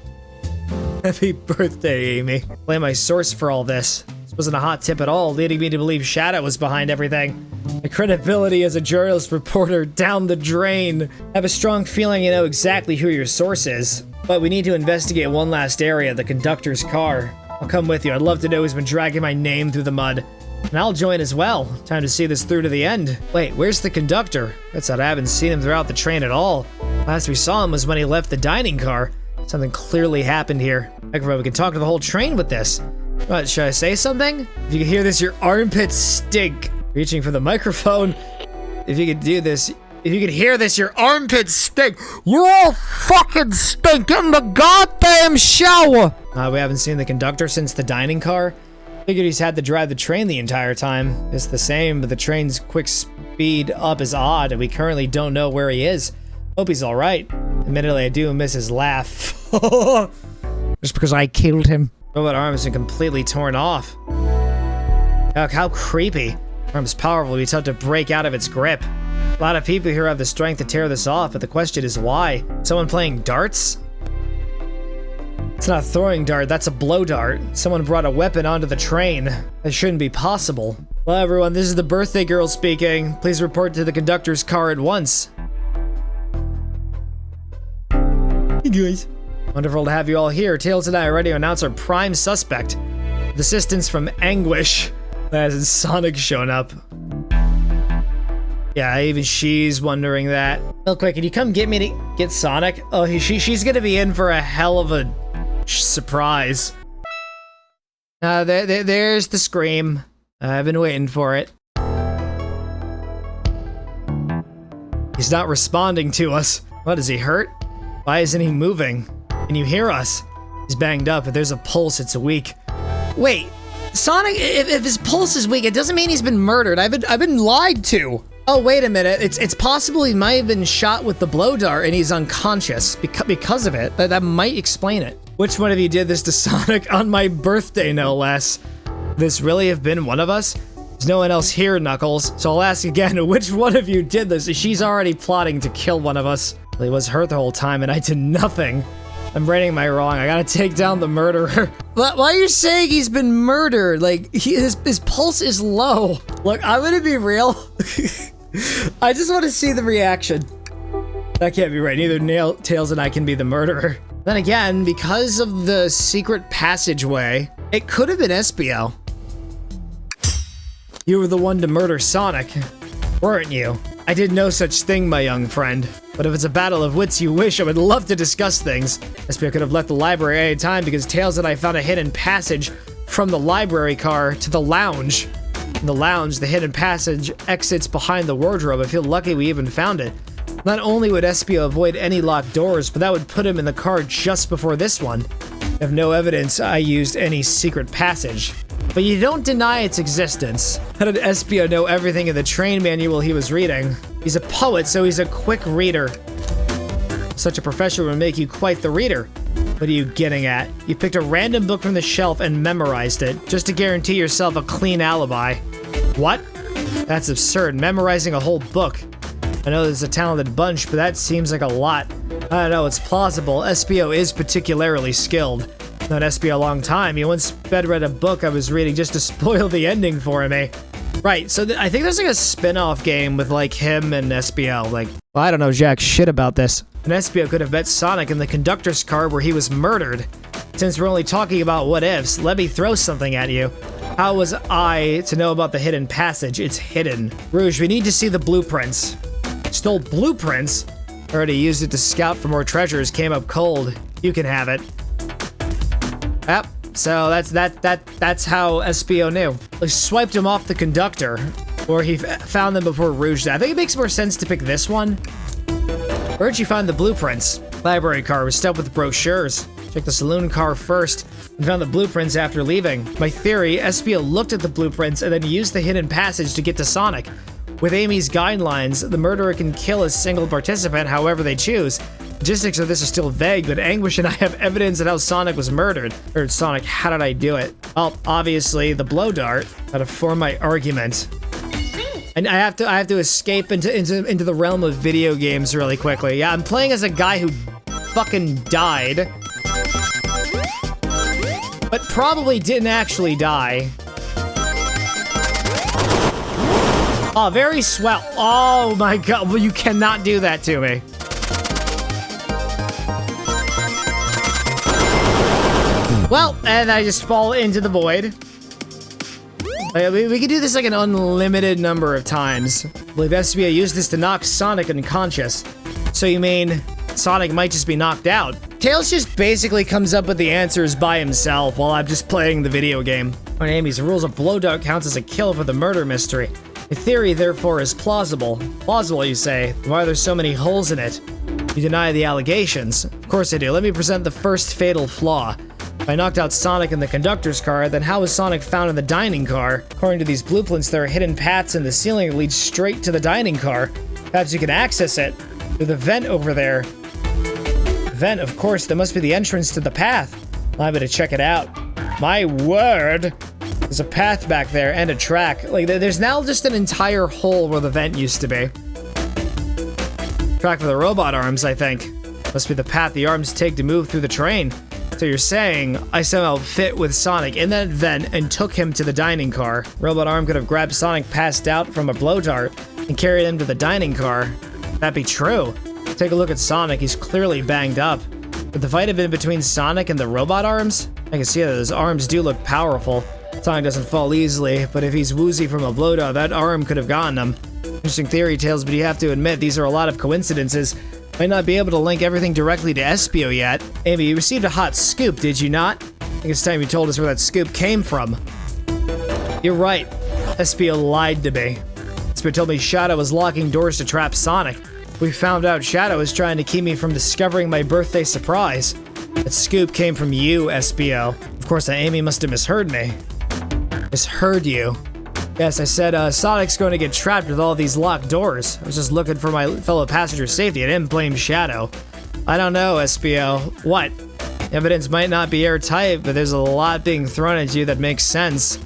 Happy birthday, Amy. Blame my source for all this. This wasn't a hot tip at all, leading me to believe Shadow was behind everything. My credibility as a journalist reporter down the drain. I have a strong feeling you know exactly who your source is. But we need to investigate one last area, the conductor's car. I'll come with you. I'd love to know who's been dragging my name through the mud. And I'll join as well. Time to see this through to the end. Wait, where's the conductor? That's odd, I haven't seen him throughout the train at all. Last we saw him was when he left the dining car. Something clearly happened here. Microphone, we can talk to the whole train with this. What, should I say something? If you can hear this, your armpits stink. Reaching for the microphone. If you could do this, if you could hear this, your armpits stink. You all fucking stink in the goddamn shower. We haven't seen the conductor since the dining car. Figured he's had to drive the train the entire time. It's the same, but the train's quick speed up is odd, and we currently don't know where he is. Hope he's all right. Admittedly, I do miss his laugh. Just because I killed him. Robot arm has been completely torn off. How creepy. Arm is powerful, it'd be tough to break out of its grip. A lot of people here have the strength to tear this off, but the question is why? Someone playing darts? It's not a throwing dart, that's a blow dart. Someone brought a weapon onto the train. That shouldn't be possible. Well, everyone, this is the birthday girl speaking. Please report to the conductor's car at once. Hey guys. Wonderful to have you all here. Tails and I are ready to announce our prime suspect. With assistance from Anguish. As Sonic shown up. Yeah, even she's wondering that. Real quick, can you come get me to get Sonic? Oh, she's gonna be in for a hell of a surprise. There's the scream. I've been waiting for it. He's not responding to us. What, is he hurt? Why isn't he moving? Can you hear us? He's banged up. If there's a pulse, it's weak. Wait, Sonic, if his pulse is weak, it doesn't mean he's been murdered. I've been lied to. Oh, wait a minute. It's possible he might have been shot with the blow dart and he's unconscious because of it. That might explain it. Which one of you did this to Sonic on my birthday, no less? This really have been one of us? There's no one else here, Knuckles. So I'll ask again, which one of you did this? She's already plotting to kill one of us. He was hurt the whole time and I did nothing. I'm righting my wrong. I gotta take down the murderer. Why are you saying he's been murdered? Like, his pulse is low. Look, I'm gonna be real. I just want to see the reaction. That can't be right. Neither Tails and I can be the murderer. Then again, because of the secret passageway, it could have been Espio. You were the one to murder Sonic, weren't you? I did no such thing, my young friend. But if it's a battle of wits you wish, I would love to discuss things. Espio could have left the library at any time because Tails and I found a hidden passage from the library car to the lounge. In the lounge, the hidden passage exits behind the wardrobe. I feel lucky we even found it. Not only would Espio avoid any locked doors, but that would put him in the car just before this one. I have no evidence I used any secret passage. But you don't deny its existence. How did Espio know everything in the train manual he was reading? He's a poet, so he's a quick reader. Such a profession would make you quite the reader. What are you getting at? You picked a random book from the shelf and memorized it, just to guarantee yourself a clean alibi. What? That's absurd. Memorizing a whole book. I know there's a talented bunch, but that seems like a lot. I don't know, it's plausible. SBO is particularly skilled. Known SBO a long time. He once bedread a book I was reading just to spoil the ending for me. Right, so I think there's like a spin-off game with like him and SBO. Like, well, I don't know jack shit about this. And SBO could have met Sonic in the conductor's car where he was murdered. Since we're only talking about what ifs, let me throw something at you. How was I to know about the hidden passage? It's hidden. Rouge, we need to see the blueprints. Stole blueprints? Already used it to scout for more treasures, came up cold. You can have it. Yep, so that's how SBO knew. They swiped him off the conductor, or he found them before Rouge did. I think it makes more sense to pick this one. Where'd you find the blueprints? Library car was stuffed with brochures. Check the saloon car first, and found the blueprints after leaving. My theory, SBO looked at the blueprints and then used the hidden passage to get to Sonic. With Amy's guidelines, the murderer can kill a single participant however they choose. Logistics of this are still vague, but Anguish and I have evidence of how Sonic was murdered. Or Sonic, how did I do it? Well, obviously, the blow dart. How to form my argument. And I have to escape into the realm of video games really quickly. Yeah, I'm playing as a guy who fucking died. But probably didn't actually die. Oh, very swell. Oh my god, well, you cannot do that to me. Well, and I just fall into the void. We could do this like an unlimited number of times. I believe SBO used this to knock Sonic unconscious. So you mean Sonic might just be knocked out? Tails just basically comes up with the answers by himself while I'm just playing the video game. On Amy's, the rules of blow dart counts as a kill for the murder mystery. The theory, therefore, is plausible. Plausible, you say? Why are there so many holes in it? You deny the allegations. Of course I do. Let me present the first fatal flaw. If I knocked out Sonic in the conductor's car, then how was Sonic found in the dining car? According to these blueprints, there are hidden paths in the ceiling that lead straight to the dining car. Perhaps you can access it through the vent over there. Vent, of course, that must be the entrance to the path. I'm gonna check it out. My word! There's a path back there and a track. Like, there's now just an entire hole where the vent used to be. Track for the robot arms, I think. Must be the path the arms take to move through the train. So you're saying I somehow fit with Sonic in that vent and took him to the dining car. Robot arm could have grabbed Sonic passed out from a blow dart and carried him to the dining car. That'd be true. Take a look at Sonic, he's clearly banged up. But the fight have been between Sonic and the robot arms? I can see that those arms do look powerful. Sonic doesn't fall easily, but if he's woozy from a blow dart, that arm could have gotten him. Interesting theory, Tails, but you have to admit these are a lot of coincidences. Might not be able to link everything directly to SBO yet. Amy, you received a hot scoop, did you not? I think it's time you told us where that scoop came from. You're right. SBO lied to me. SBO told me Shadow was locking doors to trap Sonic. We found out Shadow was trying to keep me from discovering my birthday surprise. That scoop came from you, SBO. Of course, Amy must have misheard me. Misheard you. Yes, I said, Sonic's going to get trapped with all these locked doors. I was just looking for my fellow passenger's safety. I didn't blame Shadow. I don't know, SBO. What? Evidence might not be airtight, but there's a lot being thrown at you that makes sense.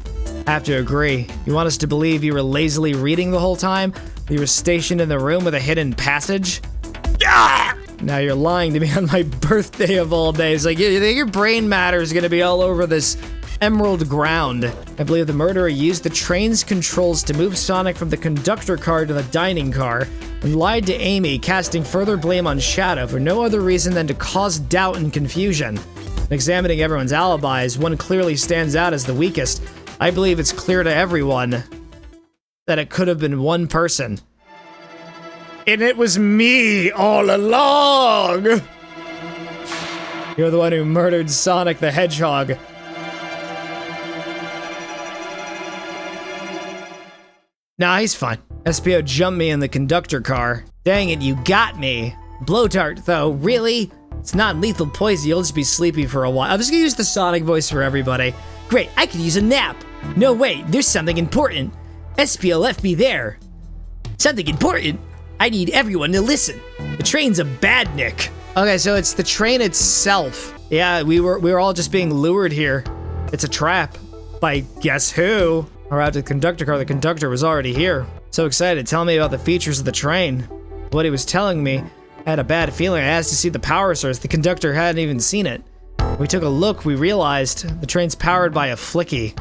I have to agree. You want us to believe you were lazily reading the whole time? You were stationed in the room with a hidden passage? Ah! Now you're lying to me on my birthday of all days. Like, you think your brain matter is gonna be all over this emerald ground. I believe the murderer used the train's controls to move Sonic from the conductor car to the dining car and lied to Amy, casting further blame on Shadow for no other reason than to cause doubt and confusion. In examining everyone's alibis, one clearly stands out as the weakest. I believe it's clear to everyone that it could have been one person. And it was me all along! You're the one who murdered Sonic the Hedgehog. Nah, he's fine. SBO jumped me in the conductor car. Dang it, you got me. Blow dart, though, really? It's not lethal poison, you'll just be sleepy for a while. I'm just gonna use the Sonic voice for everybody. Great, I could use a nap. No, wait, there's something important. SBO left me there. Something important? I need everyone to listen. The train's a badnik. Okay, so it's the train itself. Yeah, we were all just being lured here. It's a trap. By guess who? We're out to the conductor car. The conductor was already here. So excited. Tell me about the features of the train. What he was telling me, I had a bad feeling. I asked to see the power source. The conductor hadn't even seen it. When we took a look, we realized the train's powered by a flicky.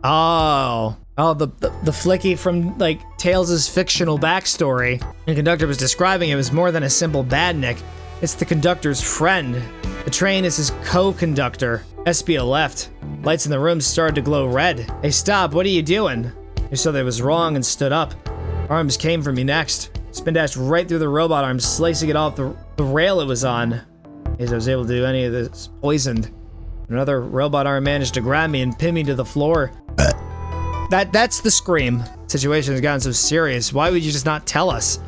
Oh, the flicky from, like, Tails' fictional backstory. The conductor was describing it was more than a simple badnik. It's the conductor's friend. The train is his co-conductor. Espia left. Lights in the room started to glow red. Hey, stop, what are you doing? I saw that it was wrong and stood up. Arms came for me next. Spin dashed right through the robot arm, slicing it off the rail it was on. As I was able to do any of this, poisoned. Another robot arm managed to grab me and pin me to the floor. That's the scream. Situation has gotten so serious. Why would you just not tell us?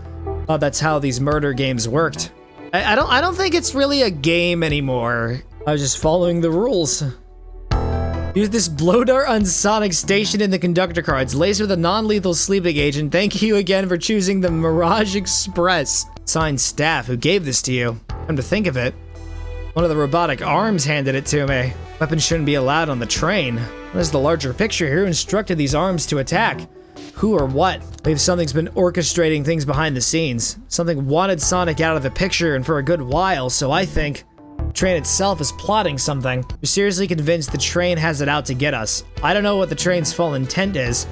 Oh, that's how these murder games worked. I don't think it's really a game anymore. I was just following the rules. Use this blow dart on Sonic station in the conductor car. It's laced with a non-lethal sleeping agent. Thank you again for choosing the Mirage Express. Signed staff, who gave this to you? Come to think of it, one of the robotic arms handed it to me. Weapons shouldn't be allowed on the train. There's the larger picture here. Who instructed these arms to attack? Who or what? Maybe something's been orchestrating things behind the scenes. Something wanted Sonic out of the picture and for a good while, so I think the train itself is plotting something. We're seriously convinced the train has it out to get us. I don't know what the train's full intent is,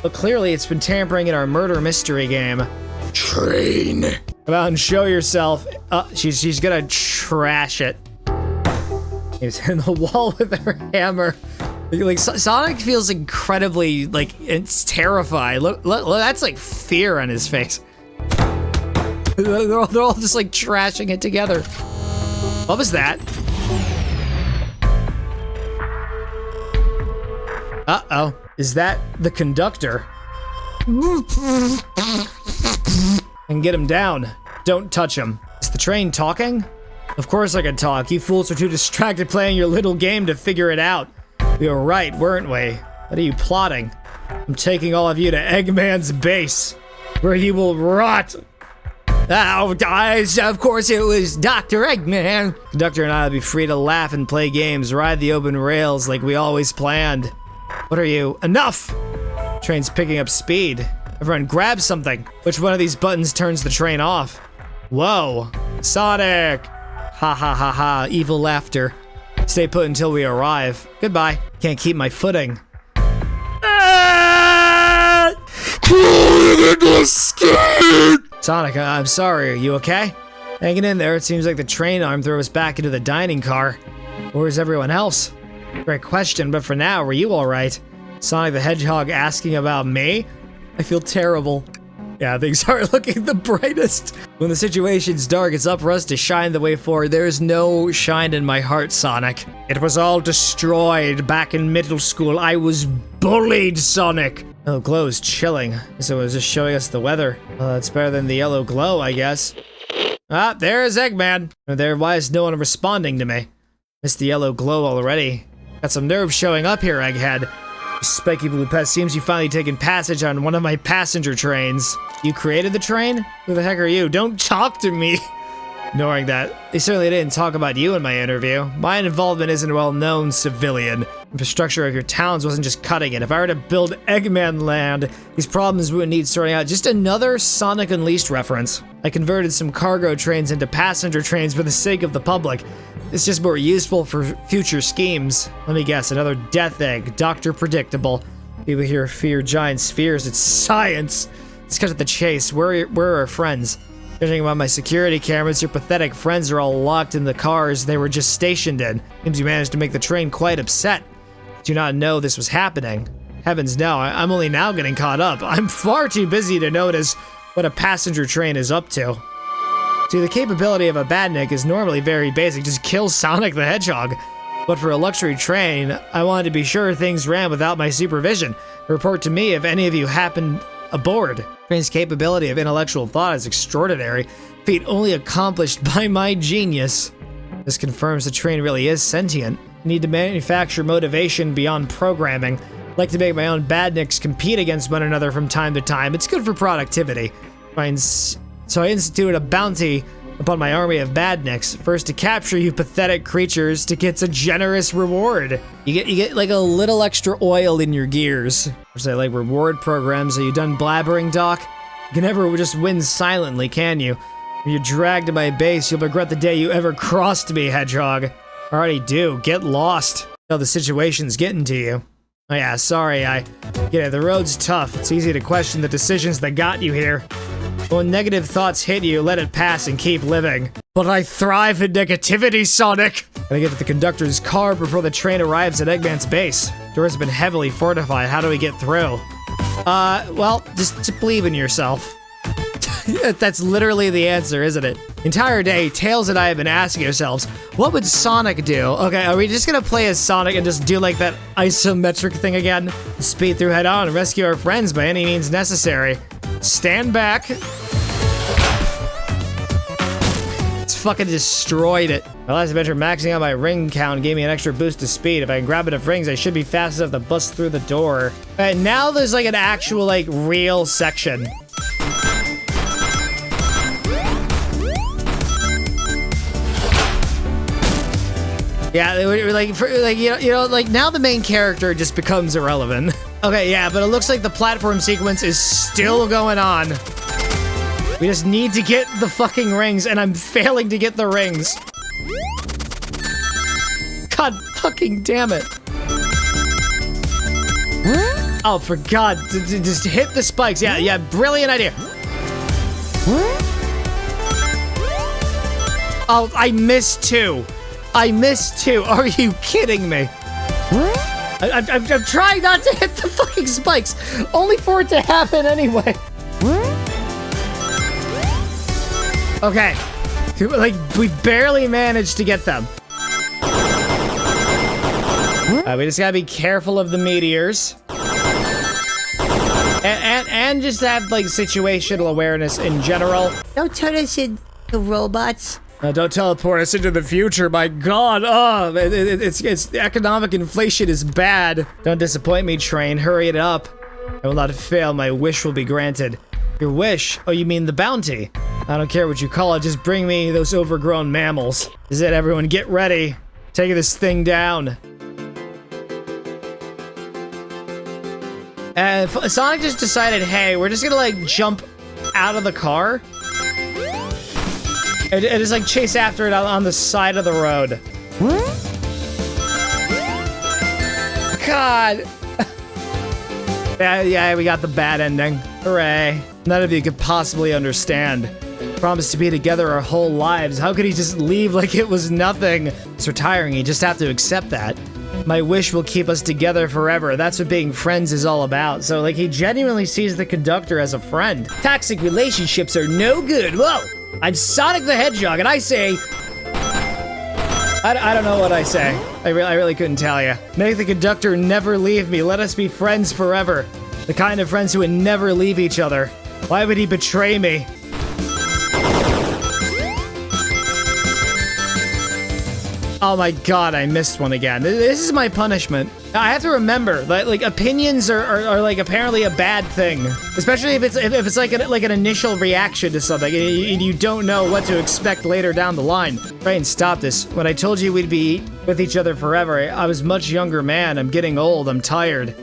but clearly it's been tampering in our murder mystery game. Train. Come out and show yourself. She's gonna trash it. He's in the wall with her hammer. Like, Sonic feels incredibly, like, it's terrified. Look, that's like fear on his face. They're all just like trashing it together. What was that? Uh-oh. Is that the conductor? And get him down. Don't touch him. Is the train talking? Of course I can talk. You fools are too distracted playing your little game to figure it out. We were right, weren't we? What are you plotting? I'm taking all of you to Eggman's base, where you will rot. Oh, guys, of course it was Dr. Eggman. Conductor and I will be free to laugh and play games, ride the open rails like we always planned. What are you? Enough! Train's picking up speed. Everyone grab something. Which one of these buttons turns the train off? Whoa. Sonic! Ha ha ha ha, evil laughter. Stay put until we arrive. Goodbye. Can't keep my footing. Sonic, I'm sorry. Are you okay? Hanging in there. It seems like the train arm threw us back into the dining car. Where's everyone else? Great question, but for now, were you alright? Sonic the Hedgehog asking about me? I feel terrible. Yeah, things aren't looking the brightest. When the situation's dark, it's up for us to shine the way forward. There is no shine in my heart, Sonic. It was all destroyed back in middle school. I was bullied, Sonic. Oh, glow is chilling. So it was just showing us the weather. Well, that's better than the yellow glow, I guess. Ah, there's Eggman. Why is no one responding to me? Missed the yellow glow already. Got some nerve showing up here, Egghead. Spiky Blue Pet, seems you finally taken passage on one of my passenger trains. You created the train? Who the heck are you? Don't talk to me! Ignoring that, they certainly didn't talk about you in my interview. My involvement isn't well known, civilian. Infrastructure of your towns wasn't just cutting it. If I were to build Eggman Land, these problems wouldn't need sorting out. Just another Sonic Unleashed reference. I converted some cargo trains into passenger trains for the sake of the public. It's just more useful for future schemes. Let me guess, another death egg, Dr. Predictable. People here fear giant spheres, it's science. Let's cut to the chase. Where are our friends? Judging by my security cameras, your pathetic friends are all locked in the cars they were just stationed in. Seems you managed to make the train quite upset. Did you not know this was happening? Heavens no, I'm only now getting caught up. I'm far too busy to notice what a passenger train is up to. See, the capability of a badnik is normally very basic, just kill Sonic the Hedgehog. But for a luxury train, I wanted to be sure things ran without my supervision. Report to me if any of you happened aboard. Train's capability of intellectual thought is extraordinary, feat only accomplished by my genius. This confirms the train really is sentient. I need to manufacture motivation beyond programming. I like to make my own badniks compete against one another from time to time. It's good for productivity. So I instituted a bounty upon my army of badniks. First to capture you pathetic creatures to get a generous reward. You get like a little extra oil in your gears. Or say like reward programs. Are you done blabbering, Doc? You can never just win silently, can you? When you're dragged to my base, you'll regret the day you ever crossed me, Hedgehog. I already do. Get lost. Oh, the situation's getting to you. Oh yeah, sorry, I get it. The road's tough. It's easy to question the decisions that got you here. When negative thoughts hit you, let it pass and keep living. But I thrive in negativity, Sonic! Gotta get to the conductor's car before the train arrives at Eggman's base. Doors have been heavily fortified. How do we get through? Well, just believe in yourself. That's literally the answer, isn't it? Entire day, Tails and I have been asking ourselves, what would Sonic do? Okay, are we just gonna play as Sonic and just do like that isometric thing again? Speed through head on and rescue our friends by any means necessary. Stand back. It's fucking destroyed it. My last adventure maxing out my ring count gave me an extra boost to speed. If I can grab enough rings, I should be fast enough to bust through the door. Alright, now there's like an actual like real section. Yeah, they were like, like now the main character just becomes irrelevant. Okay, yeah, but it looks like the platform sequence is still going on. We just need to get the fucking rings, and I'm failing to get the rings. God fucking damn it. Oh, for God, just hit the spikes. Yeah, brilliant idea. Oh, I missed two. I missed two. Are you kidding me? I'm trying not to hit the fucking spikes, only for it to happen anyway. Okay, like we barely managed to get them. We just gotta be careful of the meteors, and just have like situational awareness in general. Don't turn us into robots. Don't teleport us into the future, my God. Oh, it's economic inflation is bad. Don't disappoint me, train. Hurry it up. I will not fail. My wish will be granted. Your wish? Oh, you mean the bounty? I don't care what you call it. Just bring me those overgrown mammals. Is it, everyone? Get ready. Taking this thing down. And Sonic just decided, hey, we're just gonna like jump out of the car. And just like chase after it on the side of the road. God. Yeah, we got the bad ending. Hooray. None of you could possibly understand. Promised to be together our whole lives. How could he just leave like it was nothing? It's retiring, you just have to accept that. My wish will keep us together forever. That's what being friends is all about. So like he genuinely sees the conductor as a friend. Toxic relationships are no good. Whoa! I'm Sonic the Hedgehog, and I say... I don't know what I say. I really couldn't tell you. Make the conductor never leave me. Let us be friends forever. The kind of friends who would never leave each other. Why would he betray me? Oh my God, I missed one again. This is my punishment. I have to remember that like opinions are like apparently a bad thing, especially if it's like an initial reaction to something and you don't know what to expect later down the line. Rain, stop this. When I told you we'd be with each other forever, I was a much younger man. I'm getting old. I'm tired.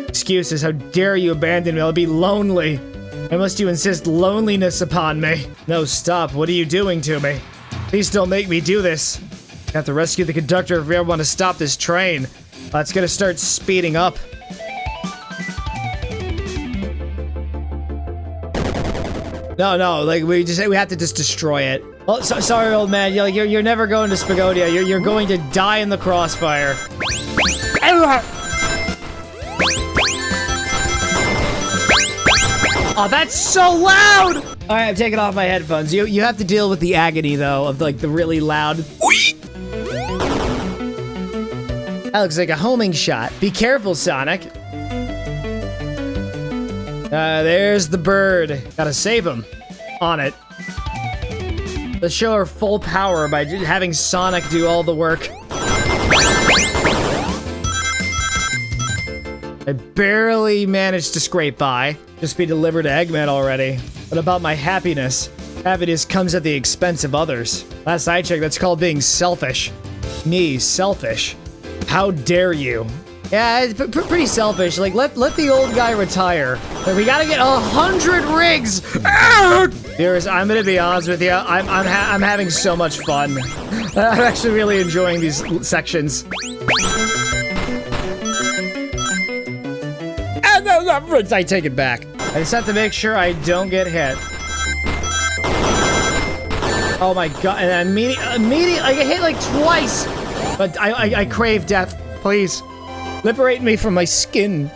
Excuses. How dare you abandon me? I'll be lonely. Why must you insist loneliness upon me? No, stop. What are you doing to me? Please don't make me do this. I have to rescue the conductor if we ever want to stop this train. It's gonna start speeding up. No, like we have to just destroy it. Oh, sorry, old man. You're never going to Spagonia. You're going to die in the crossfire. Oh, that's so loud! All right, I'm taking off my headphones. You have to deal with the agony though of like the really loud. That looks like a homing shot. Be careful, Sonic. There's the bird. Gotta save him. On it. Let's show her full power by having Sonic do all the work. I barely managed to scrape by. Just be delivered to Eggman already. What about my happiness? Happiness comes at the expense of others. Last I checked, that's called being selfish. Me, selfish. How dare you? Yeah, it's pretty selfish. Like, let the old guy retire. Like, we gotta get 100 rigs. Viewers, I'm gonna be honest with you. I'm having so much fun. I'm actually really enjoying these sections. And the rigs, I take it back. I just have to make sure I don't get hit. Oh my god! And immediately, I get hit like twice. But I crave death. Please. Liberate me from my skin.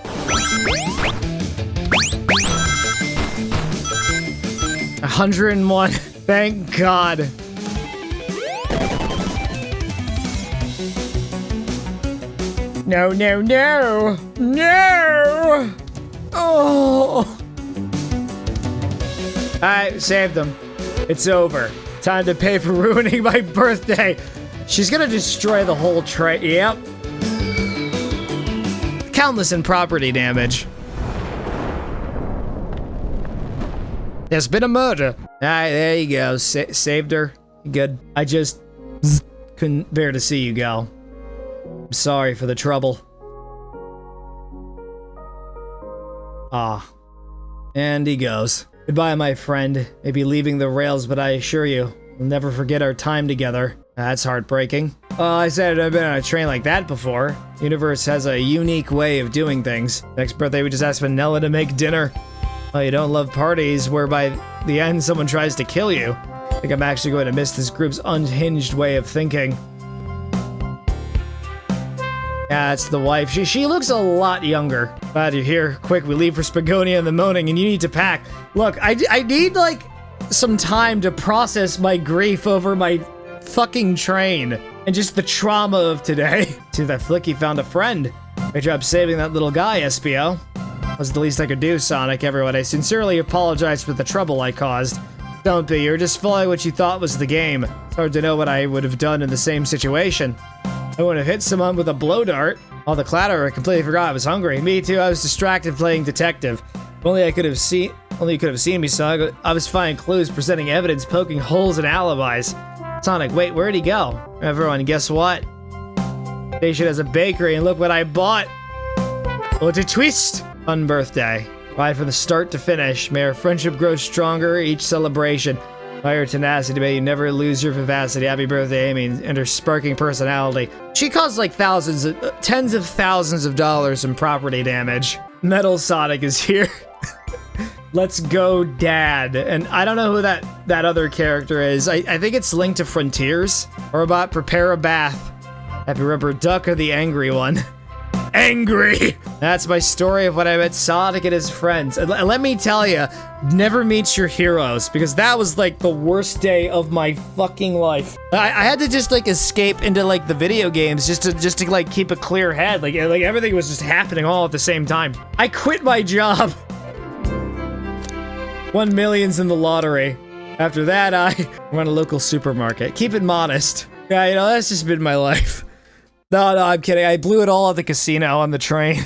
101. Thank God. No, no, no. No. Oh. I saved them. It's over. Time to pay for ruining my birthday. She's gonna destroy the whole tray. Yep. Countless in property damage. There's been a murder. Alright, there you go. Saved her. Good. I just couldn't bear to see you go. I'm sorry for the trouble. Ah. And he goes. Goodbye, my friend. Maybe leaving the rails, but I assure you, we'll never forget our time together. That's heartbreaking. I said I've been on a train like that before. Universe has a unique way of doing things. Next birthday, we just asked Vanilla to make dinner. Oh, you don't love parties where by the end someone tries to kill you. I think I'm actually going to miss this group's unhinged way of thinking. Yeah, it's the wife. She looks a lot younger. Glad you're here. Quick, we leave for Spagonia in the morning and you need to pack. Look, I need, like, some time to process my grief over my fucking train and just the trauma of today. See, that Flicky found a friend. Great job saving that little guy, SPO. Was the least I could do, Sonic. Everyone, I sincerely apologize for the trouble I caused. Don't be, you're just following what you thought was the game. It's hard to know what I would have done in the same situation. I would have hit someone with a blow dart. All the clatter, I completely forgot I was hungry. Me too, I was distracted playing detective. Only you could have seen me, Sonic. I was finding clues, presenting evidence, poking holes in alibis. Sonic, wait, where'd he go? Everyone, guess what? Station has a bakery, and look what I bought. What a twist! Fun birthday. Right from the start to finish. May our friendship grow stronger each celebration. By your tenacity, may you never lose your vivacity. Happy birthday, Amy, and her sparking personality. She caused like tens of thousands of dollars in property damage. Metal Sonic is here. Let's go, Dad. And I don't know who that other character is. I think it's linked to Frontiers. Or about Prepare a Bath. Happy Rubber Duck or the angry one. Angry! That's my story of when I met Sonic and his friends. And let me tell you, never meet your heroes, because that was like the worst day of my fucking life. I had to just like escape into like the video games just to like keep a clear head. Like everything was just happening all at the same time. I quit my job. Won millions in the lottery. After that, I run a local supermarket. Keep it modest. Yeah, you know, that's just been my life. No, I'm kidding. I blew it all at the casino on the train.